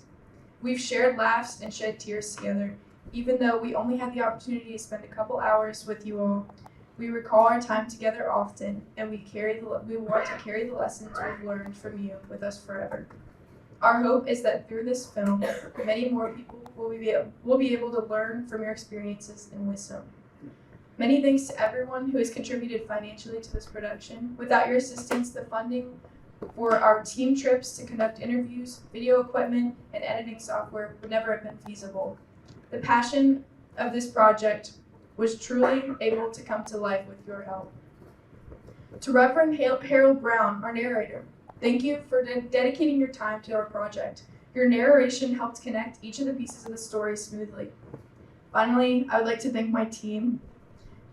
We've shared laughs and shed tears together, even though we only had the opportunity to spend a couple hours with you all. We recall our time together often, and we want to carry the lessons we've learned from you with us forever. Our hope is that through this film, many more people will be able to learn from your experiences and wisdom. Many thanks to everyone who has contributed financially to this production. Without your assistance, the funding for our team trips to conduct interviews, video equipment, and editing software would never have been feasible. The passion of this project was truly able to come to life with your help. To Reverend Harold Brown, our narrator, thank you for dedicating your time to our project. Your narration helped connect each of the pieces of the story smoothly. Finally, I would like to thank my team.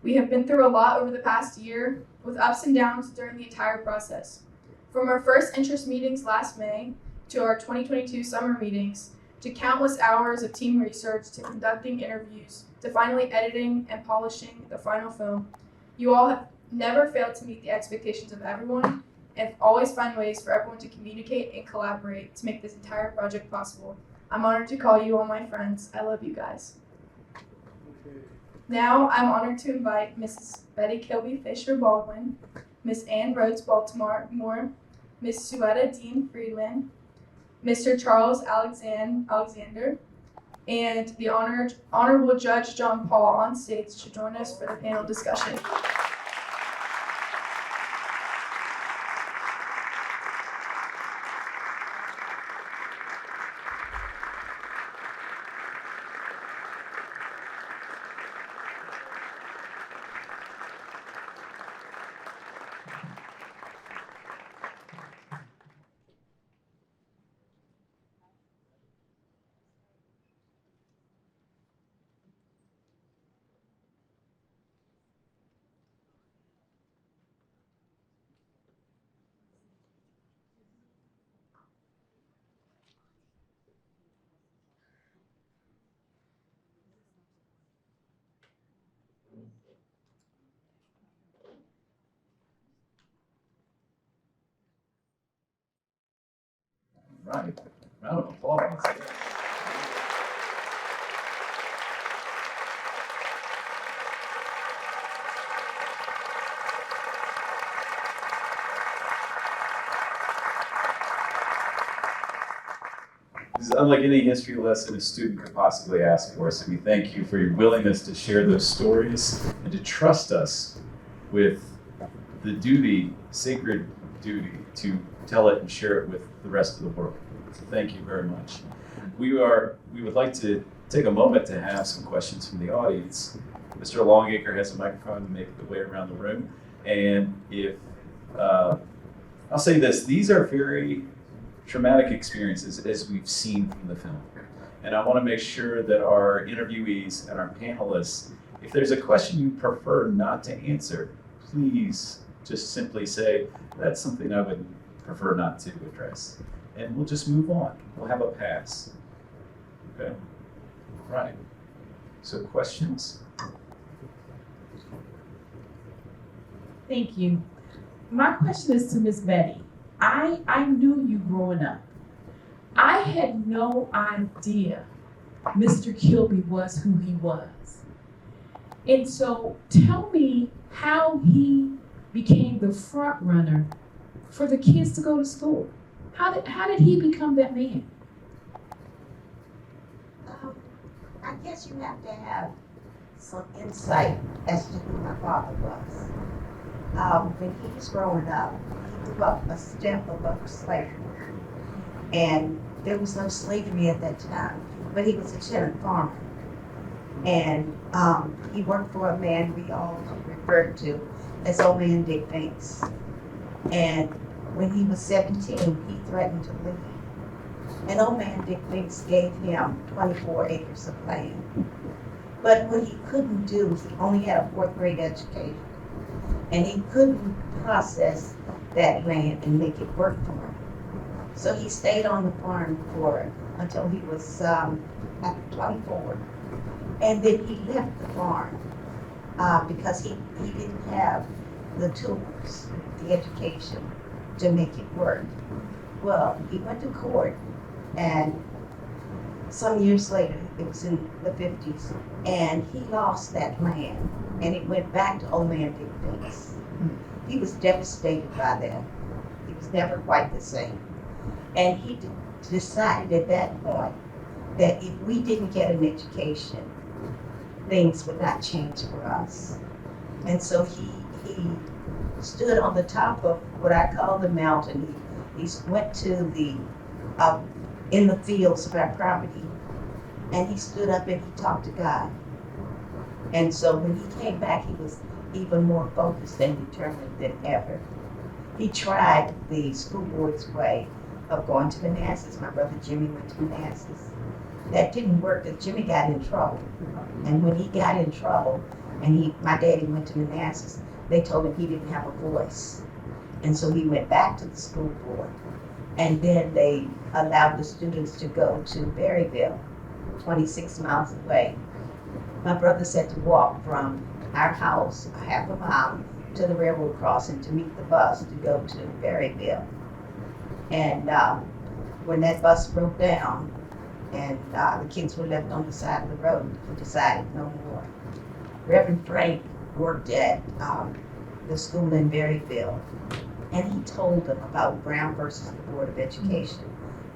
We have been through a lot over the past year, with ups and downs during the entire process. From our first interest meetings last May, to our 2022 summer meetings, to countless hours of team research, to conducting interviews, to finally editing and polishing the final film, you all have never failed to meet the expectations of everyone and always find ways for everyone to communicate and collaborate to make this entire project possible. I'm honored to call you all my friends. I love you guys. Now I'm honored to invite Mrs. Betty Kilby Fisher Baldwin, Miss Ann Rhodes Baltimore, Miss Suetta Dean Friedman, Mr. Charles Alexander, and the Honorable Judge John Paul on stage to join us for the panel discussion. Right. Round of applause. This is unlike any history lesson a student could possibly ask for, so we thank you for your willingness to share those stories and to trust us with the duty, sacred duty, to tell it and share it with the rest of the world. So thank you very much. We would like to take a moment to have some questions from the audience. Mr. Longacre has a microphone to make the way around the room. And if, I'll say this, these are very traumatic experiences as we've seen from the film. And I want to make sure that our interviewees and our panelists, if there's a question you prefer not to answer, please just simply say, that's something I would prefer not to address. And we'll just move on. We'll have a pass. Okay? Right. So questions? Thank you. My question is to Miss Betty. I knew you growing up. I had no idea Mr. Kilby was who he was. And so tell me how he became the front runner for the kids to go to school. How did he become that man? I guess you have to have some insight as to who my father was. When he was growing up, he grew up a step above slavery. And there was no slavery at that time, but he was a tenant farmer. And he worked for a man we all referred to as Old Man Dick Banks. And when he was 17, he threatened to leave. And Old Man Dick Banks gave him 24 acres of land. But what he couldn't do, he only had a 4th grade education. And he couldn't process that land and make it work for him. So he stayed on the farm until he was 24. And then he left the farm because he didn't have the tools, the education to make it work. Well, he went to court, and some years later, it was in the 50s, and he lost that land, and it went back to Old Man Dick Banks. He was devastated by that. He was never quite the same. And he decided at that point that if we didn't get an education, things would not change for us. And so he stood on the top of what I call the mountain. He went to in the fields of our property, and he stood up and he talked to God. And so when he came back, he was even more focused and determined than ever. He tried the school board's way of going to Manassas. My brother Jimmy went to Manassas. That didn't work because Jimmy got in trouble. And when he got in trouble, and my daddy went to Manassas, they told him he didn't have a voice. And so he went back to the school board. And then they allowed the students to go to Berryville, 26 miles away. My brother said to walk from our house a half a mile to the railroad crossing to meet the bus to go to Berryville. And when that bus broke down and the kids were left on the side of the road, he decided no more. Reverend Frank worked at the school in Berryville, and he told them about Brown versus the Board of Education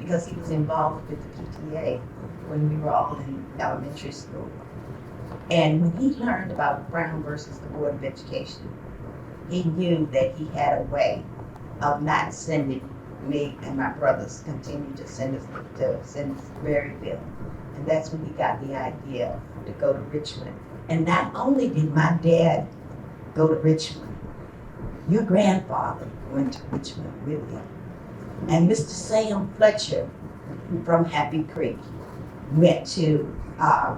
because he was involved with the PTA when we were all in elementary school. And when he learned about Brown versus the Board of Education, he knew that he had a way of not sending me and my brothers continue to send us to Berryville. And that's when he got the idea to go to Richmond. And not only did my dad go to Richmond, your grandfather went to Richmond with him. And Mr. Sam Fletcher from Happy Creek went to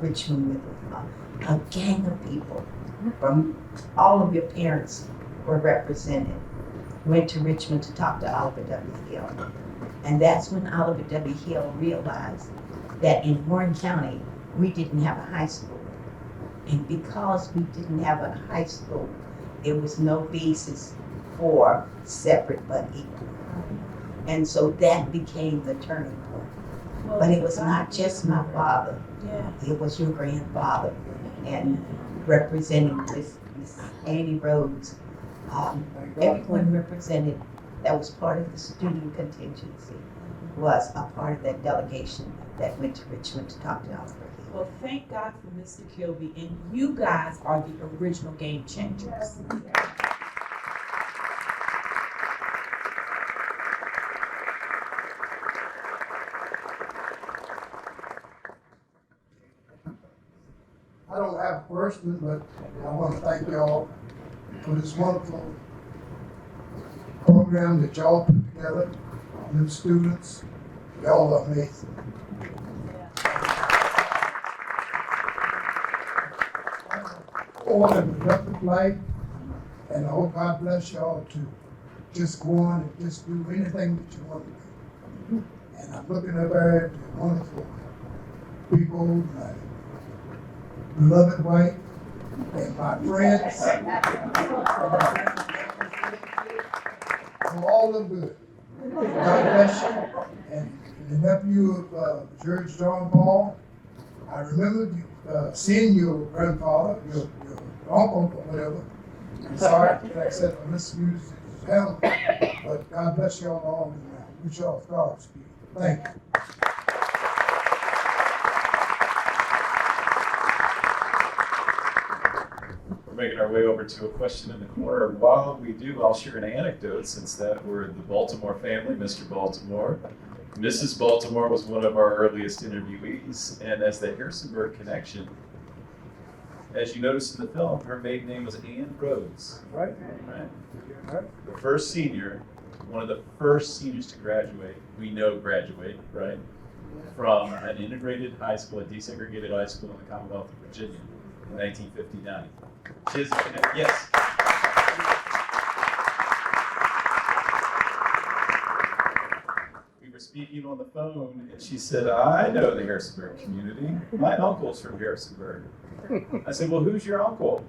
Richmond with him. A gang of people from all of your parents were represented. Went to Richmond to talk to Oliver W. Hill. And that's when Oliver W. Hill realized that in Warren County, we didn't have a high school. And because we didn't have a high school, there was no basis for separate but equal. And so that became the turning point. But it was not just my father. It was your grandfather. And representing Miss Annie Rhodes. Everyone represented that was part of the student contingency was a part of that delegation that went to Richmond to talk to Oliver Hill. Well, thank God for Mr. Kilby, and you guys are the original game changers. I don't have a question, but I want to thank y'all for this wonderful program that y'all put together. Them students, y'all are amazing. order and productive life. And I hope God bless y'all to just go on and just do anything that you want to do. And I'm looking up at the wonderful people, my beloved wife, and my friends. All of good. God bless you. And the nephew of George John Paul, I remember seeing your grandfather, your uncle or whatever. I'm sorry, like I said, I misused his family, but God bless y'all all and I wish y'all Godspeed. Thank you. We're making our way over to a question in the corner. While we do, I'll share an anecdote since that we're the Baltimore family, Mr. Baltimore. Mrs. Baltimore was one of our earliest interviewees, and as the Harrisonburg connection, as you notice in the film, her maiden name was Ann Rhodes. Right. The first senior, one of the first seniors to graduate, graduate, right, from an integrated high school, a desegregated high school in the Commonwealth of Virginia in 1959. Yes. We were speaking on the phone, and she said, I know the Harrisonburg community. My uncle's from Harrisonburg. I said, well, who's your uncle?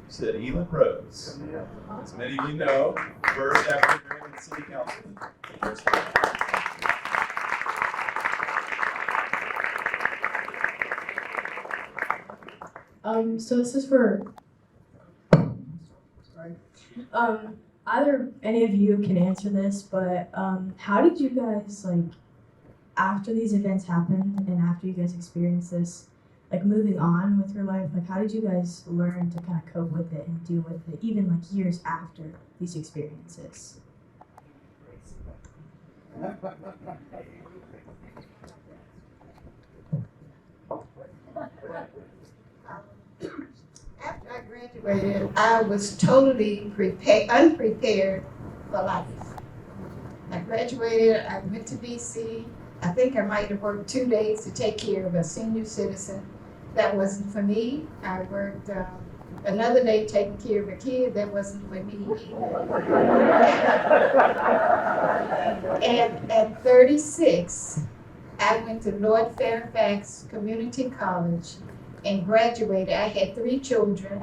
She said, Elin Rhodes. As many of you know, first African American city councilman. So this is for either any of you can answer this, but how did you guys, like, after these events happened and after you guys experienced this, like, moving on with your life, like, how did you guys learn to kind of cope with it and deal with it, even like years after these experiences? After I graduated, I was totally unprepared for life. I graduated, I went to DC. I think I might have worked 2 days to take care of a senior citizen. That wasn't for me. I worked another day taking care of a kid. That wasn't for me. And at 36, I went to Lord Fairfax Community College and graduated. I had 3 children.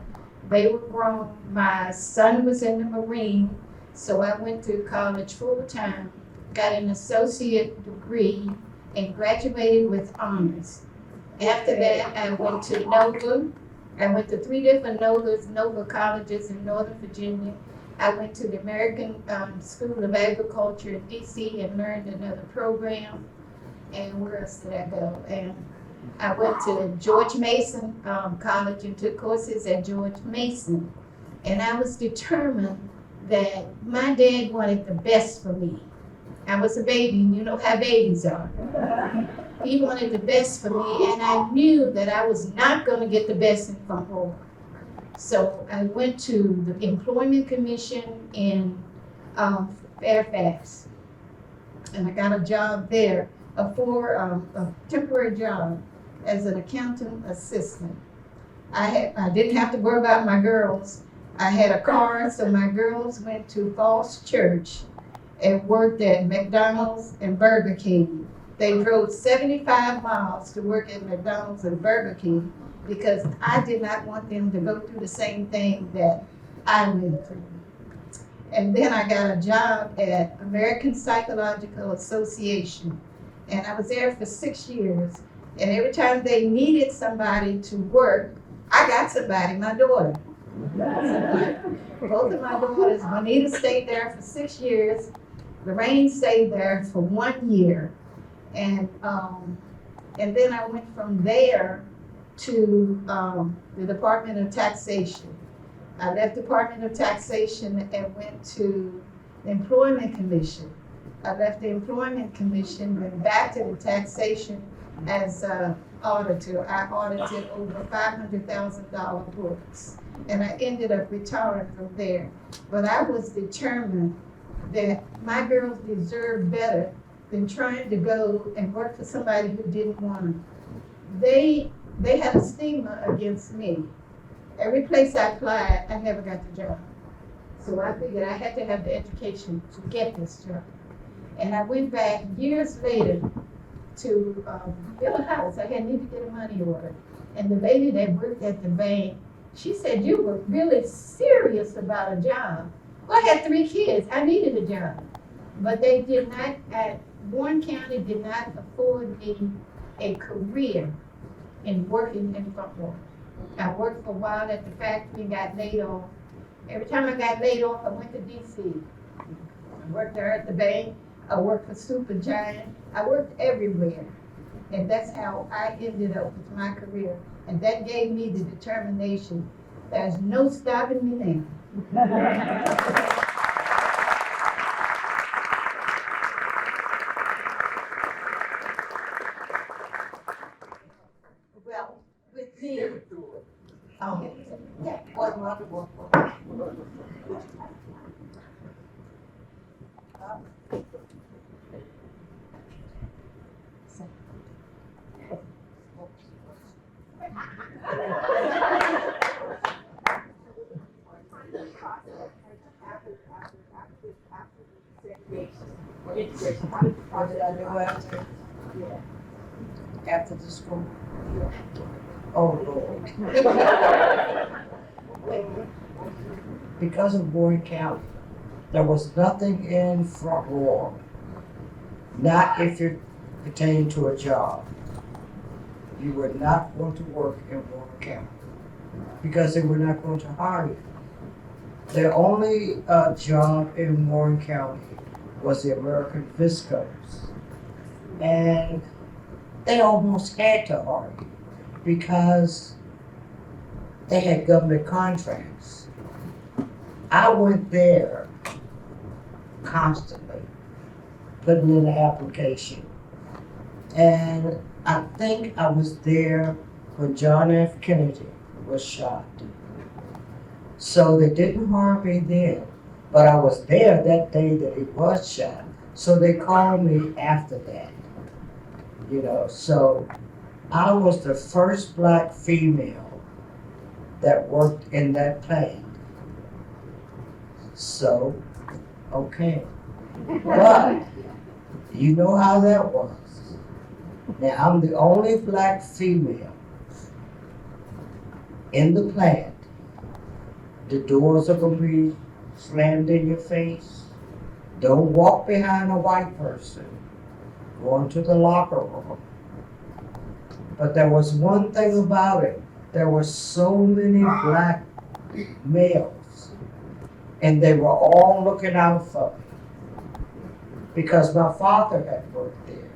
They were grown. My son was in the Marine, so I went to college full time, got an associate degree, and graduated with honors. After that, I went to NOVA. I went to 3 different NOVA colleges in Northern Virginia. I went to the American School of Agriculture in DC and learned another program. And where else did I go? And I went to George Mason College and took courses at George Mason. And I was determined that my dad wanted the best for me. I was a baby, and you know how babies are. He wanted the best for me, and I knew that I was not going to get the best in Front Row. So I went to the Employment Commission in Fairfax, and I got a job there, a temporary job as an accountant assistant. I didn't have to worry about my girls. I had a car, so my girls went to Falls Church and worked at McDonald's and Burger King. They drove 75 miles to work at McDonald's and Burger King because I did not want them to go through the same thing that I went through. And then I got a job at American Psychological Association, and I was there for 6 years. And every time they needed somebody to work, I got somebody, my daughter. Both of my daughters, Juanita stayed there for 6 years, Lorraine stayed there for 1 year. And then I went from there to the Department of Taxation. I left Department of Taxation and went to the Employment Commission. I left the Employment Commission, went back to the taxation as an auditor. I audited over $500,000 books, and I ended up retiring from there. But I was determined that my girls deserved better than trying to go and work for somebody who didn't want them. They had a stigma against me, Every place I applied, I never got the job. So I figured I had to have the education to get this job. And I went back years later to build a house. I had needed to get a money order. And the lady that worked at the bank, she said, you were really serious about a job. Well, I had 3 kids. I needed a job. But they did not, Warren County did not afford me a career in working in front room. I worked for a while at the factory and got laid off. Every time I got laid off, I went to DC. I worked there at the bank. I worked for Supergiant. I worked everywhere. And that's how I ended up with my career. And that gave me the determination. There's no stopping me now. Well, with me, yeah, one more. What did I do after? After the school? Oh, Lord. Because of Warren County, there was nothing in Front Royal, not if it pertained to a job. You were not going to work in Warren County because they were not going to hire you. The only job in Warren County was the American Viscos. And they almost had to hire you because they had government contracts. I went there constantly, putting in an application. And I think I was there when John F. Kennedy was shot. So they didn't hire me then, but I was there that day that he was shot. So they called me after that, you know. So I was the first black female that worked in that plant. So, okay. But you know how that was. Now, I'm the only black female in the plant. The doors are going to be slammed in your face. Don't walk behind a white person. Go into the locker room. But there was one thing about it. There were so many black males, and they were all looking out for me because my father had worked there.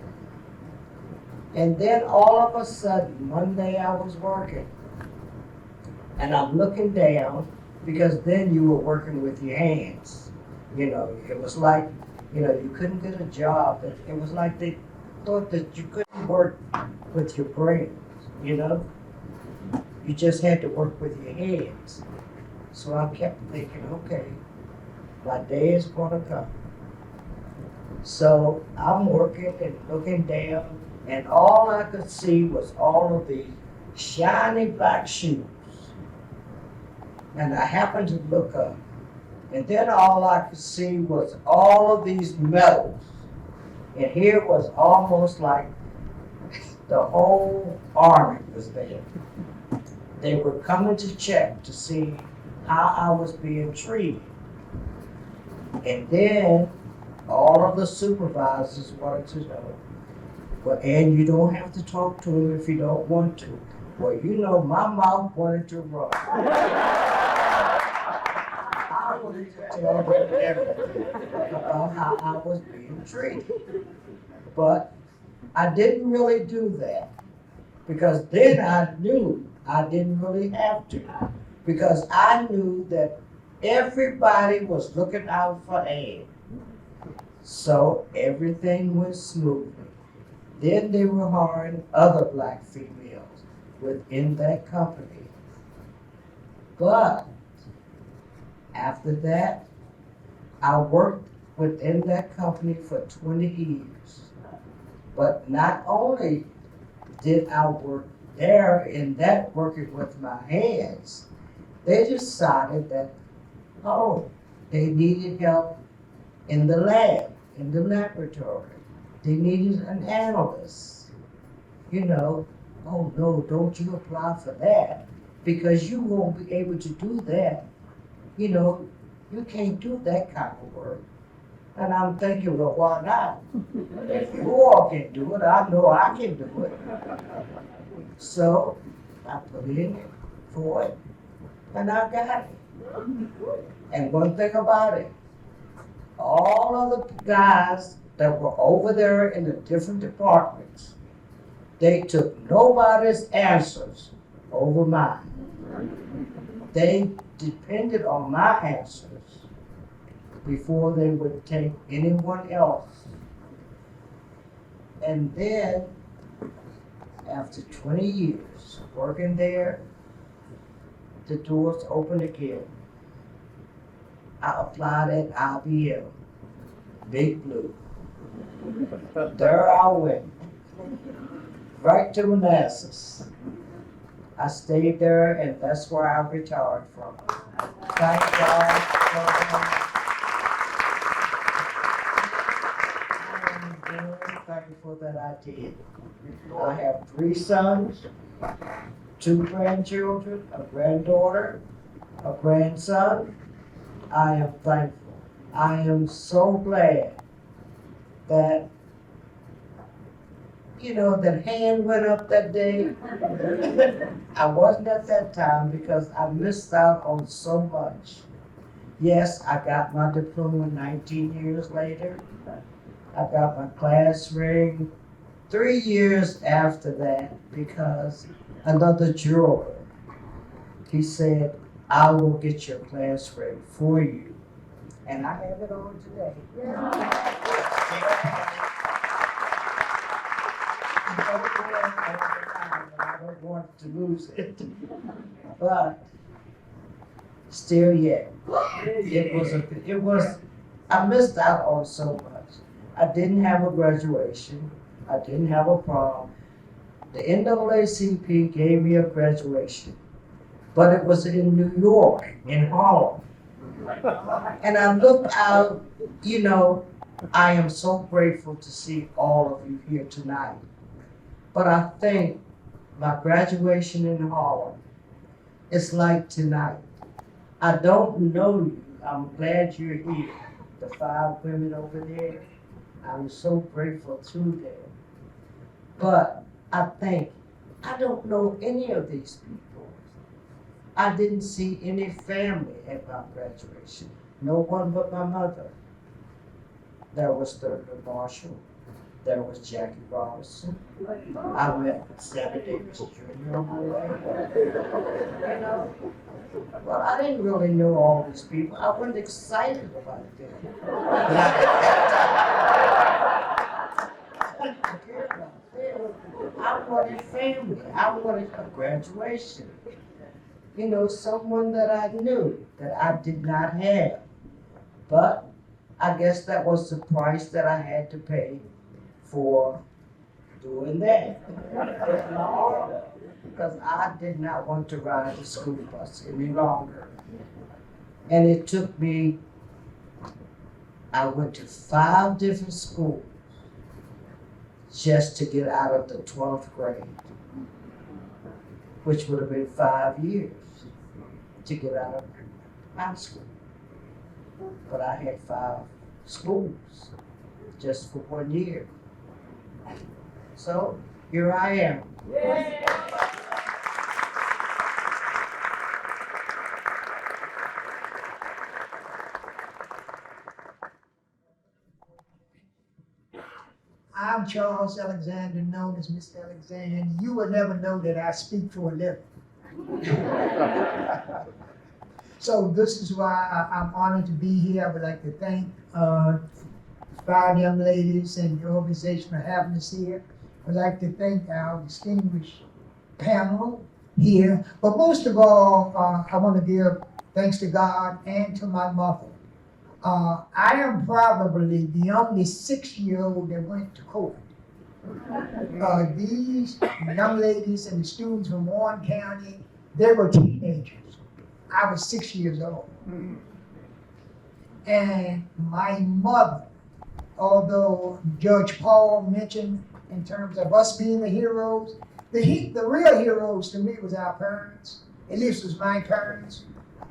And then all of a sudden, one day I was working, and I'm looking down, because then you were working with your hands. You know, it was like, you know, you couldn't get a job. It was like they thought that you couldn't work with your brains, you know? You just had to work with your hands. So I kept thinking, okay, my day is gonna come. So I'm working and looking down, and all I could see was all of these shiny black shoes. And I happened to look up, and then all I could see was all of these medals. And here was almost like the whole army was there. They were coming to check to see how I was being treated. And then all of the supervisors wanted to know, well, and you don't have to talk to him if you don't want to. Well, you know, my mouth wanted to run. I wanted to tell them everything about how I was being treated. But I didn't really do that because then I knew I didn't really have to, because I knew that everybody was looking out for Ann. So everything went smoothly. Then they were hiring other black females within that company. But after that, I worked within that company for 20 years. But not only did I work there in that working with my hands, They decided that, oh, they needed help in the lab, in the laboratory. They needed an analyst. You know, oh no, don't you apply for that, because you won't be able to do that. You know, you can't do that kind of work. And I'm thinking, well, why not? If you all can do it, I know I can do it. So I put in for it, and I got it. And one thing about it, all of the guys that were over there in the different departments, they took nobody's answers over mine. They depended on my answers before they would take anyone else. And then, after 20 years working there, the doors opened again. I applied at IBM, Big Blue. There I went, right to Manassas. I stayed there, and that's where I retired from. Thank God. Thankful that I did. I have 3 sons, 2 grandchildren, a granddaughter, a grandson. I am thankful. I am so glad that, you know, that hand went up that day. I wasn't at that time because I missed out on so much. Yes, I got my diploma 19 years later. I got my class ring 3 years after that because another juror, he said, I will get your class ring for you. And I have it on today. I don't want to lose it. But still yet, I missed out on so much. I didn't have a graduation. I didn't have a prom. The NAACP gave me a graduation, but it was in New York, in Harlem. And I looked out, you know, I am so grateful to see all of you here tonight. But I think my graduation in Harlem is like tonight. I don't know you. I'm glad you're here. The 5 women over there. I'm so grateful to them. But I think, I don't know any of these people. I didn't see any family at my graduation. No one but my mother. There was Thurgood Marshall. There was Jackie Robinson. I met Sammy Davis Jr. on my way. You know? Well, I didn't really know all these people. I wasn't excited about them. I wanted family. I wanted a graduation. You know, someone that I knew that I did not have. But I guess that was the price that I had to pay for doing that. Because I did not want to ride the school bus any longer. And it took me, I went to 5 different schools just to get out of the 12th grade, which would have been 5 years to get out of high school. But I had 5 schools just for 1 year. So here I am. I'm Charles Alexander, known as Mr. Alexander, and you will never know that I speak for a living. So this is why I'm honored to be here. I would like to thank 5 young ladies and the organization for having us here. I'd like to thank our distinguished panel here. But most of all, I want to give thanks to God and to my mother. I am probably the only 6-year-old that went to court. These young ladies and the students from Warren County, they were teenagers. I was 6 years old. And my mother, although Judge Paul mentioned in terms of us being the heroes, the real heroes to me was our parents. At least was my parents.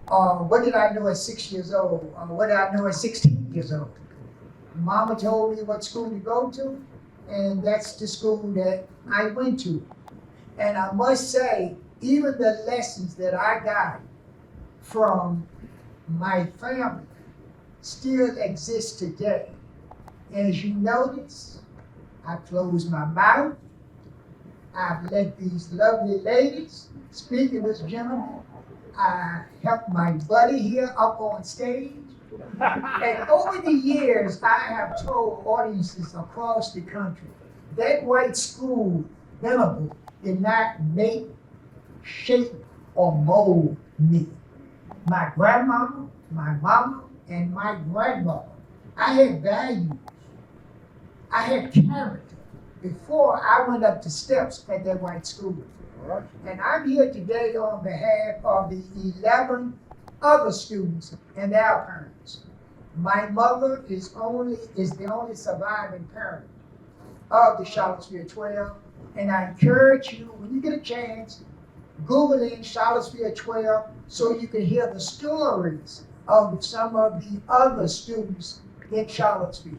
What did I know at 6 years old? What did I know at 16 years old? Mama told me what school to go to, and that's the school that I went to. And I must say, even the lessons that I got from my family still exist today. As you notice, I closed my mouth. I've let these lovely ladies speak to this gentleman. I helped my buddy here up on stage. And over the years, I have told audiences across the country, that white school, Venable, did not make, shape, or mold me. My grandmama, my mama, and my grandmother, I had values. I had character before I went up the steps at that white school. And I'm here today on behalf of the 11 other students and their parents. My mother is the only surviving parent of the Charlottesville 12. And I encourage you, when you get a chance, Google in Charlottesville 12 so you can hear the stories of some of the other students in Charlottesville.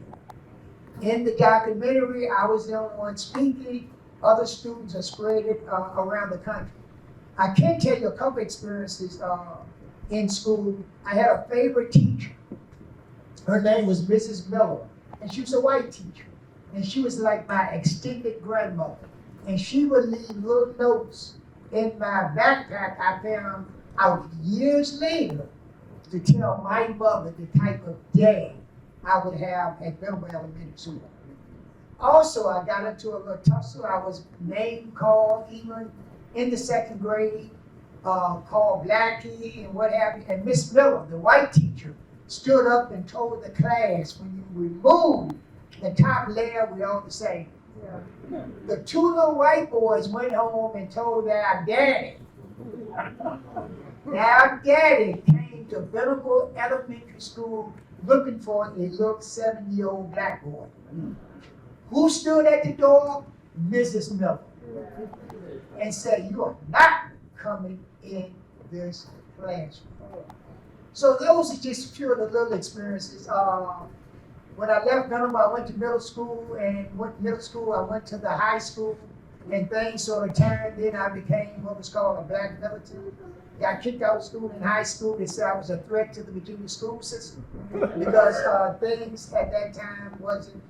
In the documentary, I was the only one speaking. Other students are spread around the country. I can tell you a couple experiences in school. I had a favorite teacher. Her name was Mrs. Miller, and she was a white teacher. And she was like my extended grandmother. And she would leave little notes in my backpack I found out years later to tell my mother the type of day I would have at Beau Elementary School. Also, I got into a little tussle. I was name called even in the second grade, called Blackie and what have you. And Miss Miller, the white teacher, stood up and told the class, when you remove the top layer, we all the same. Yeah. The two little white boys went home and told their daddy. Their daddy came to Venable Elementary School looking for a little 7-year-old black boy. Who stood at the door? Mrs. Miller. And said, "You are not coming in this classroom." So those are just a few of the little experiences. When I left Venable, I went to middle school, and I went to the high school, and things sort of turned. Then I became what was called a black militant. Got kicked out of school in high school. They said I was a threat to the Virginia school system because things at that time wasn't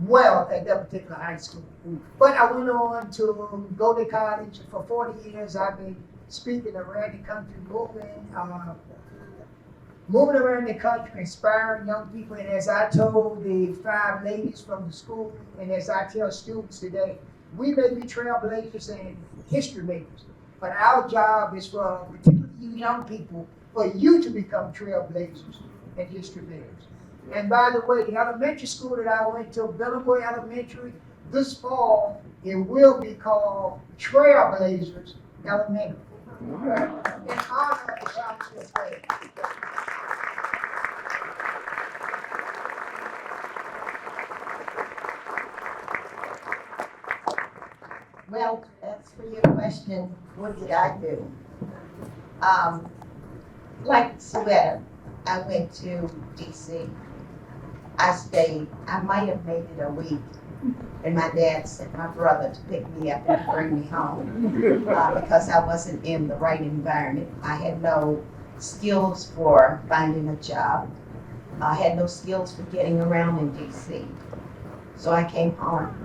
well at that particular high school. But I went on to go to college. For 40 years, I've been speaking around the country, moving around the country, inspiring young people. And as I told the 5 ladies from the school, and as I tell students today, we may be trailblazers and history makers, but our job is for particularly you young people, for you to become trailblazers and history makers. And by the way, the elementary school that I went to, Venable Elementary, this fall, it will be called Trailblazers Elementary. In honor of the Charlottesville 12. Well, as for your question, what did I do? Like Sweater, I went to DC. I stayed, I might have made it a week. And my dad sent my brother to pick me up and bring me home because I wasn't in the right environment. I had no skills for finding a job. I had no skills for getting around in DC. So I came home.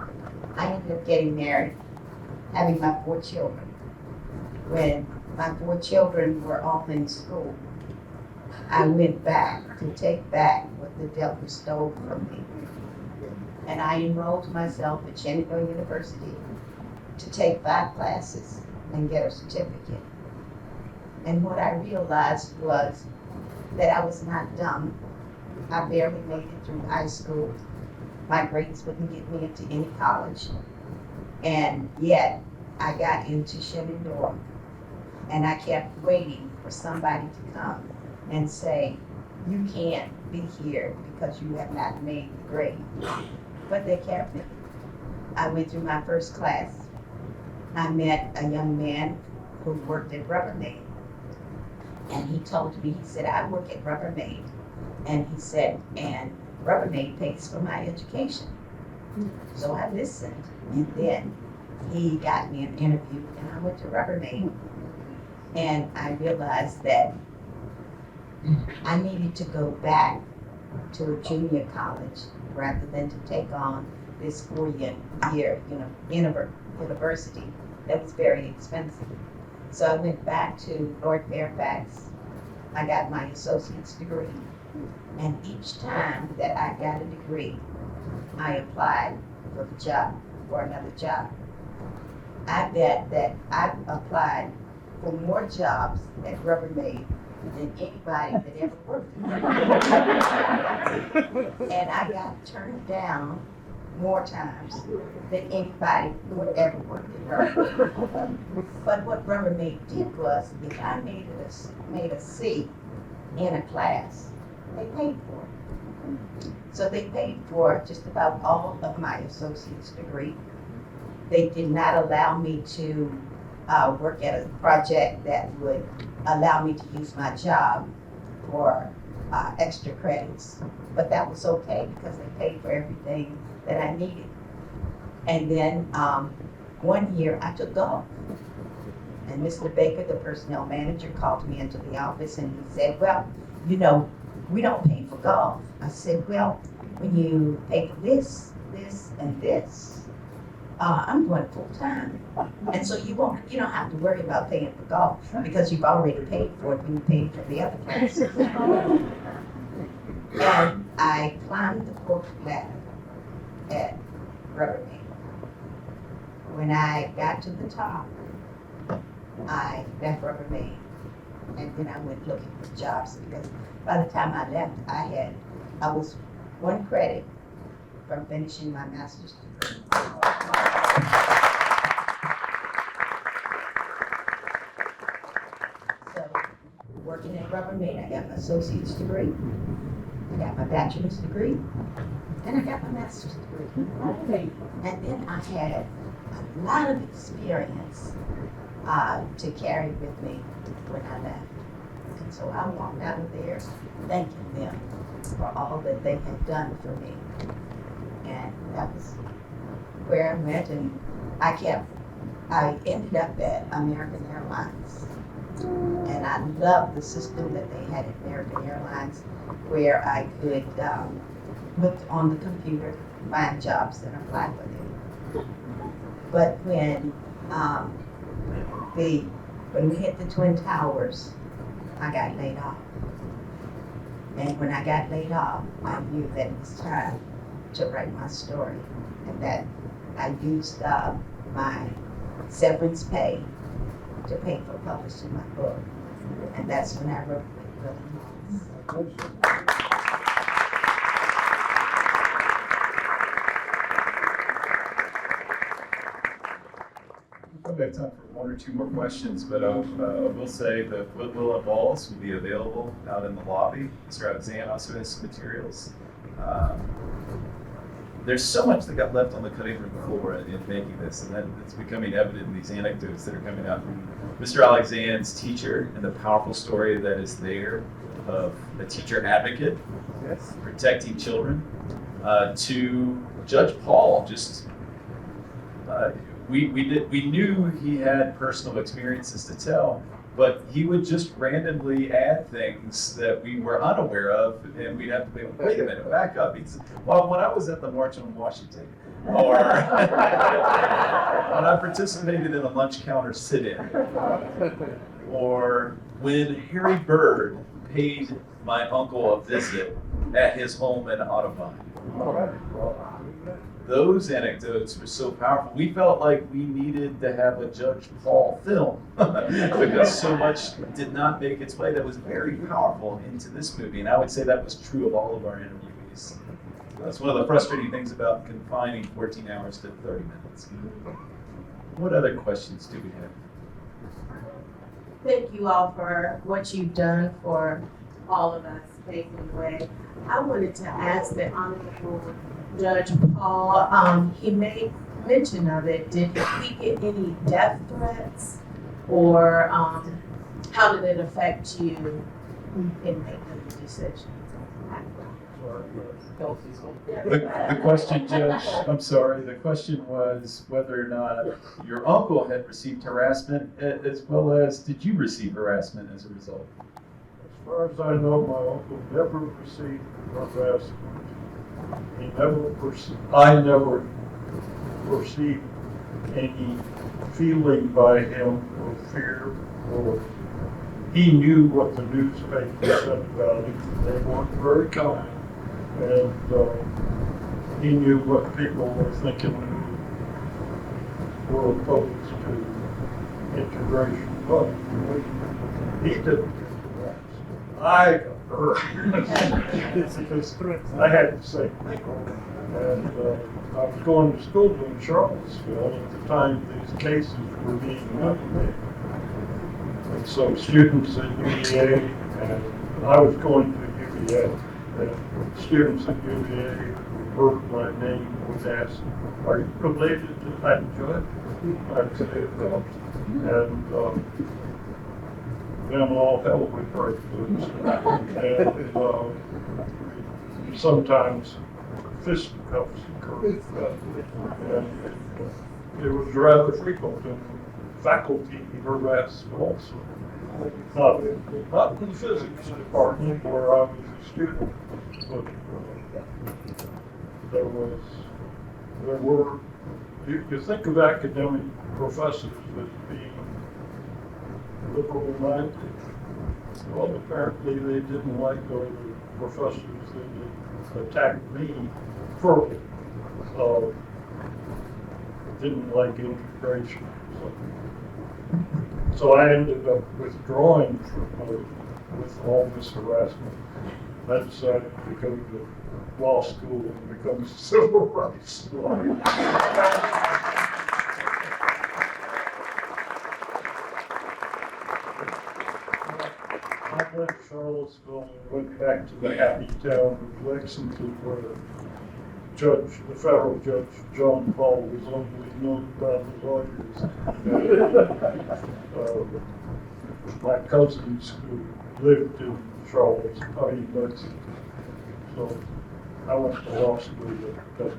I ended up getting married, having my 4 children. When my 4 children were all in school, I went back to take back what the devil stole from me. And I enrolled myself at Shenandoah University to take 5 classes and get a certificate. And what I realized was that I was not dumb. I barely made it through high school. My grades wouldn't get me into any college. And yet, I got into Shenandoah And I kept waiting for somebody to come and say, you can't be here because you have not made the grade. But they kept me. I went through my first class. I met a young man who worked at Rubbermaid. And he told me, he said, I work at Rubbermaid. And he said, and Rubbermaid pays for my education. So I listened. And then he got me an interview and I went to Rubbermaid. And I realized that I needed to go back to a junior college rather than to take on this 4-year university that was very expensive. So I went back to North Fairfax. I got my associate's degree. And each time that I got a degree, I applied for another job. I bet that I applied for more jobs at Rubbermaid than anybody that ever worked at Rubbermaid. And I got turned down more times than anybody who had ever worked at Rubbermaid. But what Rubbermaid did was, if I made a C in a class, they paid for it. So they paid for just about all of my associate's degree. They did not allow me to work at a project that would allow me to use my job for extra credits. But that was okay because they paid for everything that I needed. And then one year I took golf. And Mr. Baker, the personnel manager, called me into the office and he said, well, you know, we don't pay for golf. I said, well, when you pay for this, this, and this, I'm going full time. And so you don't have to worry about paying for golf because you've already paid for it when you paid for the other classes. And I climbed the corporate ladder at Rubbermaid. When I got to the top, I left Rubbermaid and then I went looking for jobs because by the time I left, I was one credit from finishing my master's degree. So, working at Rubbermaid, I got my associate's degree, I got my bachelor's degree, and I got my master's degree. And then I had a lot of experience to carry with me when I left. And so I walked out of there thanking them for all that they had done for me. And that was where I went, and I ended up at American Airlines. And I loved the system that they had at American Airlines where I could look on the computer, find jobs and apply for them. But when we hit the Twin Towers, I got laid off. And when I got laid off, I knew that it was time to write my story, and that I used my severance pay to pay for publishing my book. And that's when I wrote Really Nice. Probably have time for one or two more questions, but I will say that Willow Balls will be available out in the lobby. Mr. Alexander also has some materials. There's so much that got left on the cutting room floor in making this, and that it's becoming evident in these anecdotes that are coming out from Mr. Alexander's teacher and the powerful story that is there of a teacher advocate, protecting children, to Judge Paul. Just we knew he had personal experiences to tell, but he would just randomly add things that we were unaware of, and we'd have to be, wait a minute, back up. He said, well, when I was at the March on Washington, or when I participated in a lunch counter sit-in, or when Harry Bird paid my uncle a visit at his home in Audubon. Those anecdotes were so powerful. We felt like we needed to have a Judge Paul film because so much did not make its way that was very powerful into this movie. And I would say that was true of all of our interviewees. That's one of the frustrating things about confining 14 hours to 30 minutes. What other questions do we have? thank you all for what you've done for all of us, paving the way. I wanted to ask the Honorable Judge Paul, he made mention of it. Did we get any death threats, or how did it affect you in making the decision? The question, Judge, I'm sorry, the question was whether or not your uncle had received harassment, as well as did you receive harassment as a result? As far as I know, my uncle never received harassment. I never perceived any feeling by him of fear, or he knew what the newspaper said about him. They weren't very kind, and he knew what people were thinking were opposed to integration. But he didn't. I got hurt because I had to say, and I was going to school in Charlottesville at the time these cases were being made. And so students at UVA, and I was going to UVA, and students at UVA who heard my name would ask, "Are you related to that judge?" I'd say, "No." And then all hell would break loose. And sometimes fisticuffs occurred. And it was rather frequent, and faculty harassed also. Not in the physics department where I was a student, but there were, you think of academic professors as being liberal minded. Well, apparently they didn't like those professors that attacked me further. Didn't like integration. So I ended up withdrawing with all this harassment. I decided to go to law school and become a civil rights lawyer. I left Charlottesville and went back to the happy town of Lexington, where the federal judge, John Paul, was only known by the lawyers. My cousins who lived in Lexington. So I went to law school at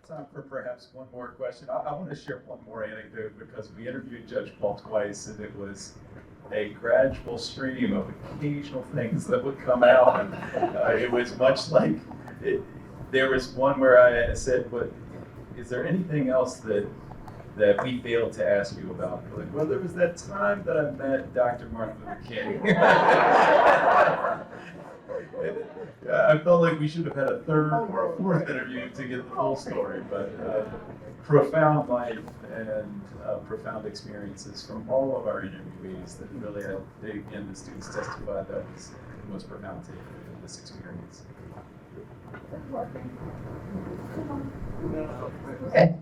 Time for perhaps one more question. I want to share one more anecdote because we interviewed Judge Paul twice, and it was a gradual stream of occasional things that would come out. And, it was much like there was one where I said, "But is there anything else that we failed to ask you about?" Like, well, there was that time that I met Dr. Martin Luther King. I felt like we should have had a third or a fourth interview to get the full story, but profound life and profound experiences from all of our interviewees that really, again, the students testified that was the most profound takeaway of this experience. Okay.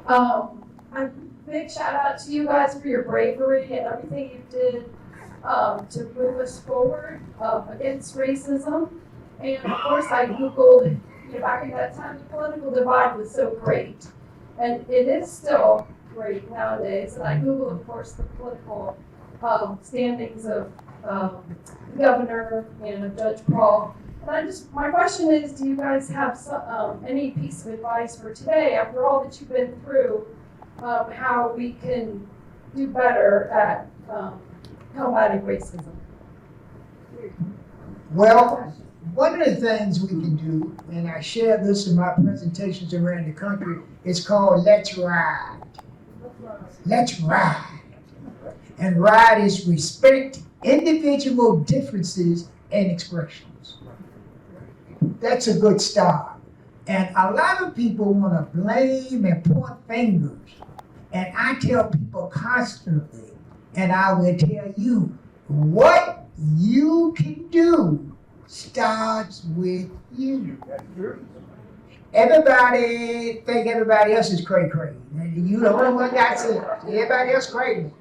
A big shout out to you guys for your bravery and everything you did to move us forward against racism. And of course, I Googled, back in that time, the political divide was so great. And it is still great nowadays. And I Googled, of course, the political standings of the governor and of Judge Paul. And my question is, do you guys have any piece of advice for today, after all that you've been through, how we can do better at combating racism? Well, one of the things we can do, and I share this in my presentations around the country, is called Let's Ride. Let's ride. And ride is respect individual differences and expressions. That's a good start. And a lot of people want to blame and point fingers. And I tell people constantly, and I will tell you, what you can do starts with you. Everybody think everybody else is crazy. You the only one got sense. Everybody else crazy.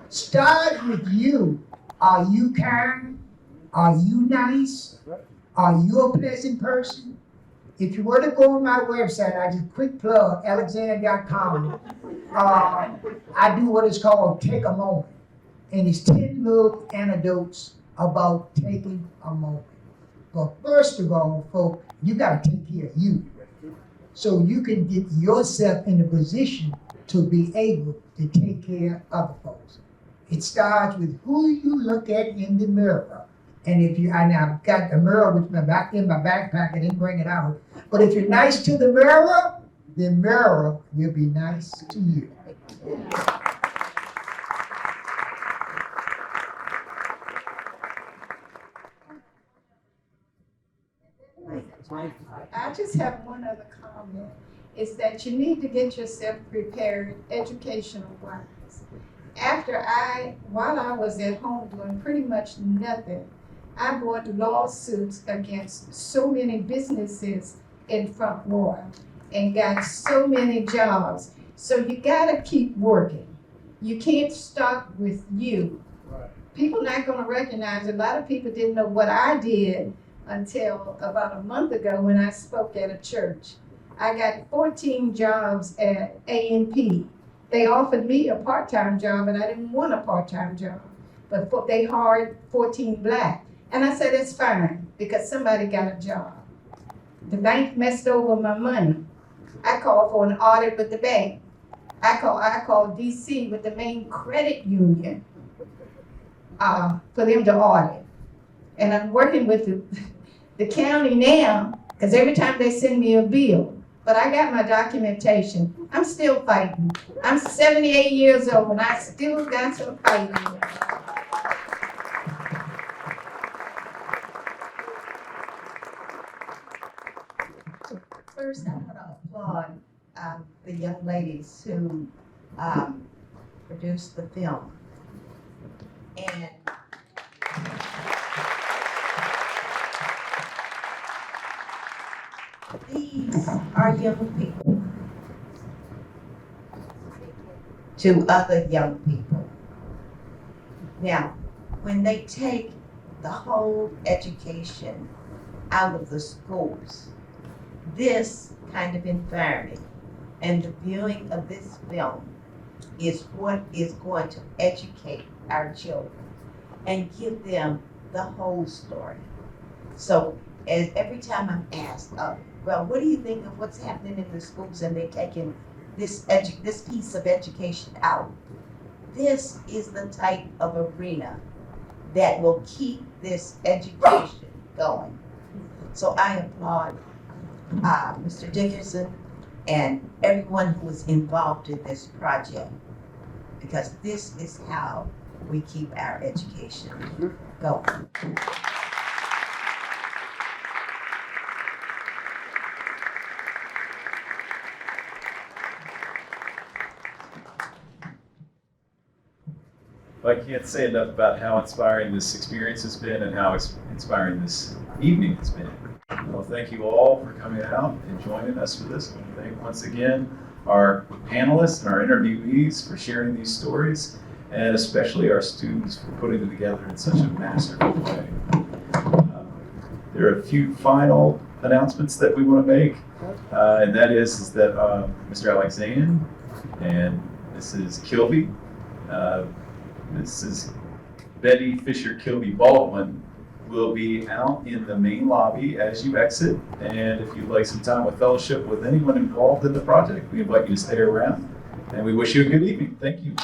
Start with you. Are you kind? Are you nice? Are you a pleasant person? If you were to go on my website, I just quick plug, alexander.com. I do what is called Take a Moment. And it's 10 little anecdotes about taking a moment. But first of all, folks, you gotta take care of you. So you can get yourself in a position to be able to take care of other folks. It starts with who you look at in the mirror. And if you, and I've got the mirror with my back in my backpack, I didn't bring it out. But if you're nice to the mirror will be nice to you. I just have one other comment, is that you need to get yourself prepared educational wise. While I was at home doing pretty much nothing, I brought lawsuits against so many businesses in Front Royal and got so many jobs. So you gotta keep working. You can't stop with you. People not gonna recognize, a lot of people didn't know what I did until about a month ago when I spoke at a church. I got 14 jobs at A&P. They offered me a part-time job and I didn't want a part-time job, but they hired 14 black. And I said, it's fine, because somebody got a job. The bank messed over my money. I called for an audit with the bank. I called DC with the main credit union for them to audit. And I'm working with the county now, because every time they send me a bill, but I got my documentation. I'm still fighting. I'm 78 years old and I still got some fighting. First, I want to applaud the young ladies who produced the film. And these are young people to other young people. Now, when they take the whole education out of the schools, this kind of environment and the viewing of this film is what is going to educate our children and give them the whole story. So every time I'm asked, well, what do you think of what's happening in the schools, and they're taking this piece of education out? This is the type of arena that will keep this education going. So I applaud Mr. Dickenson and everyone who was involved in this project, because this is how we keep our education going. I can't say enough about how inspiring this experience has been and how inspiring this evening has been. Well, thank you all for coming out and joining us for this. I want to thank once again our panelists and our interviewees for sharing these stories, and especially our students for putting them together in such a masterful way. There are a few final announcements that we want to make, and that is that Mr. Alexander and Mrs. Kilby, Mrs. Betty Fisher Kilby Baldwin will be out in the main lobby as you exit. And if you'd like some time with fellowship with anyone involved in the project, we invite you to stay around. And we wish you a good evening. Thank you.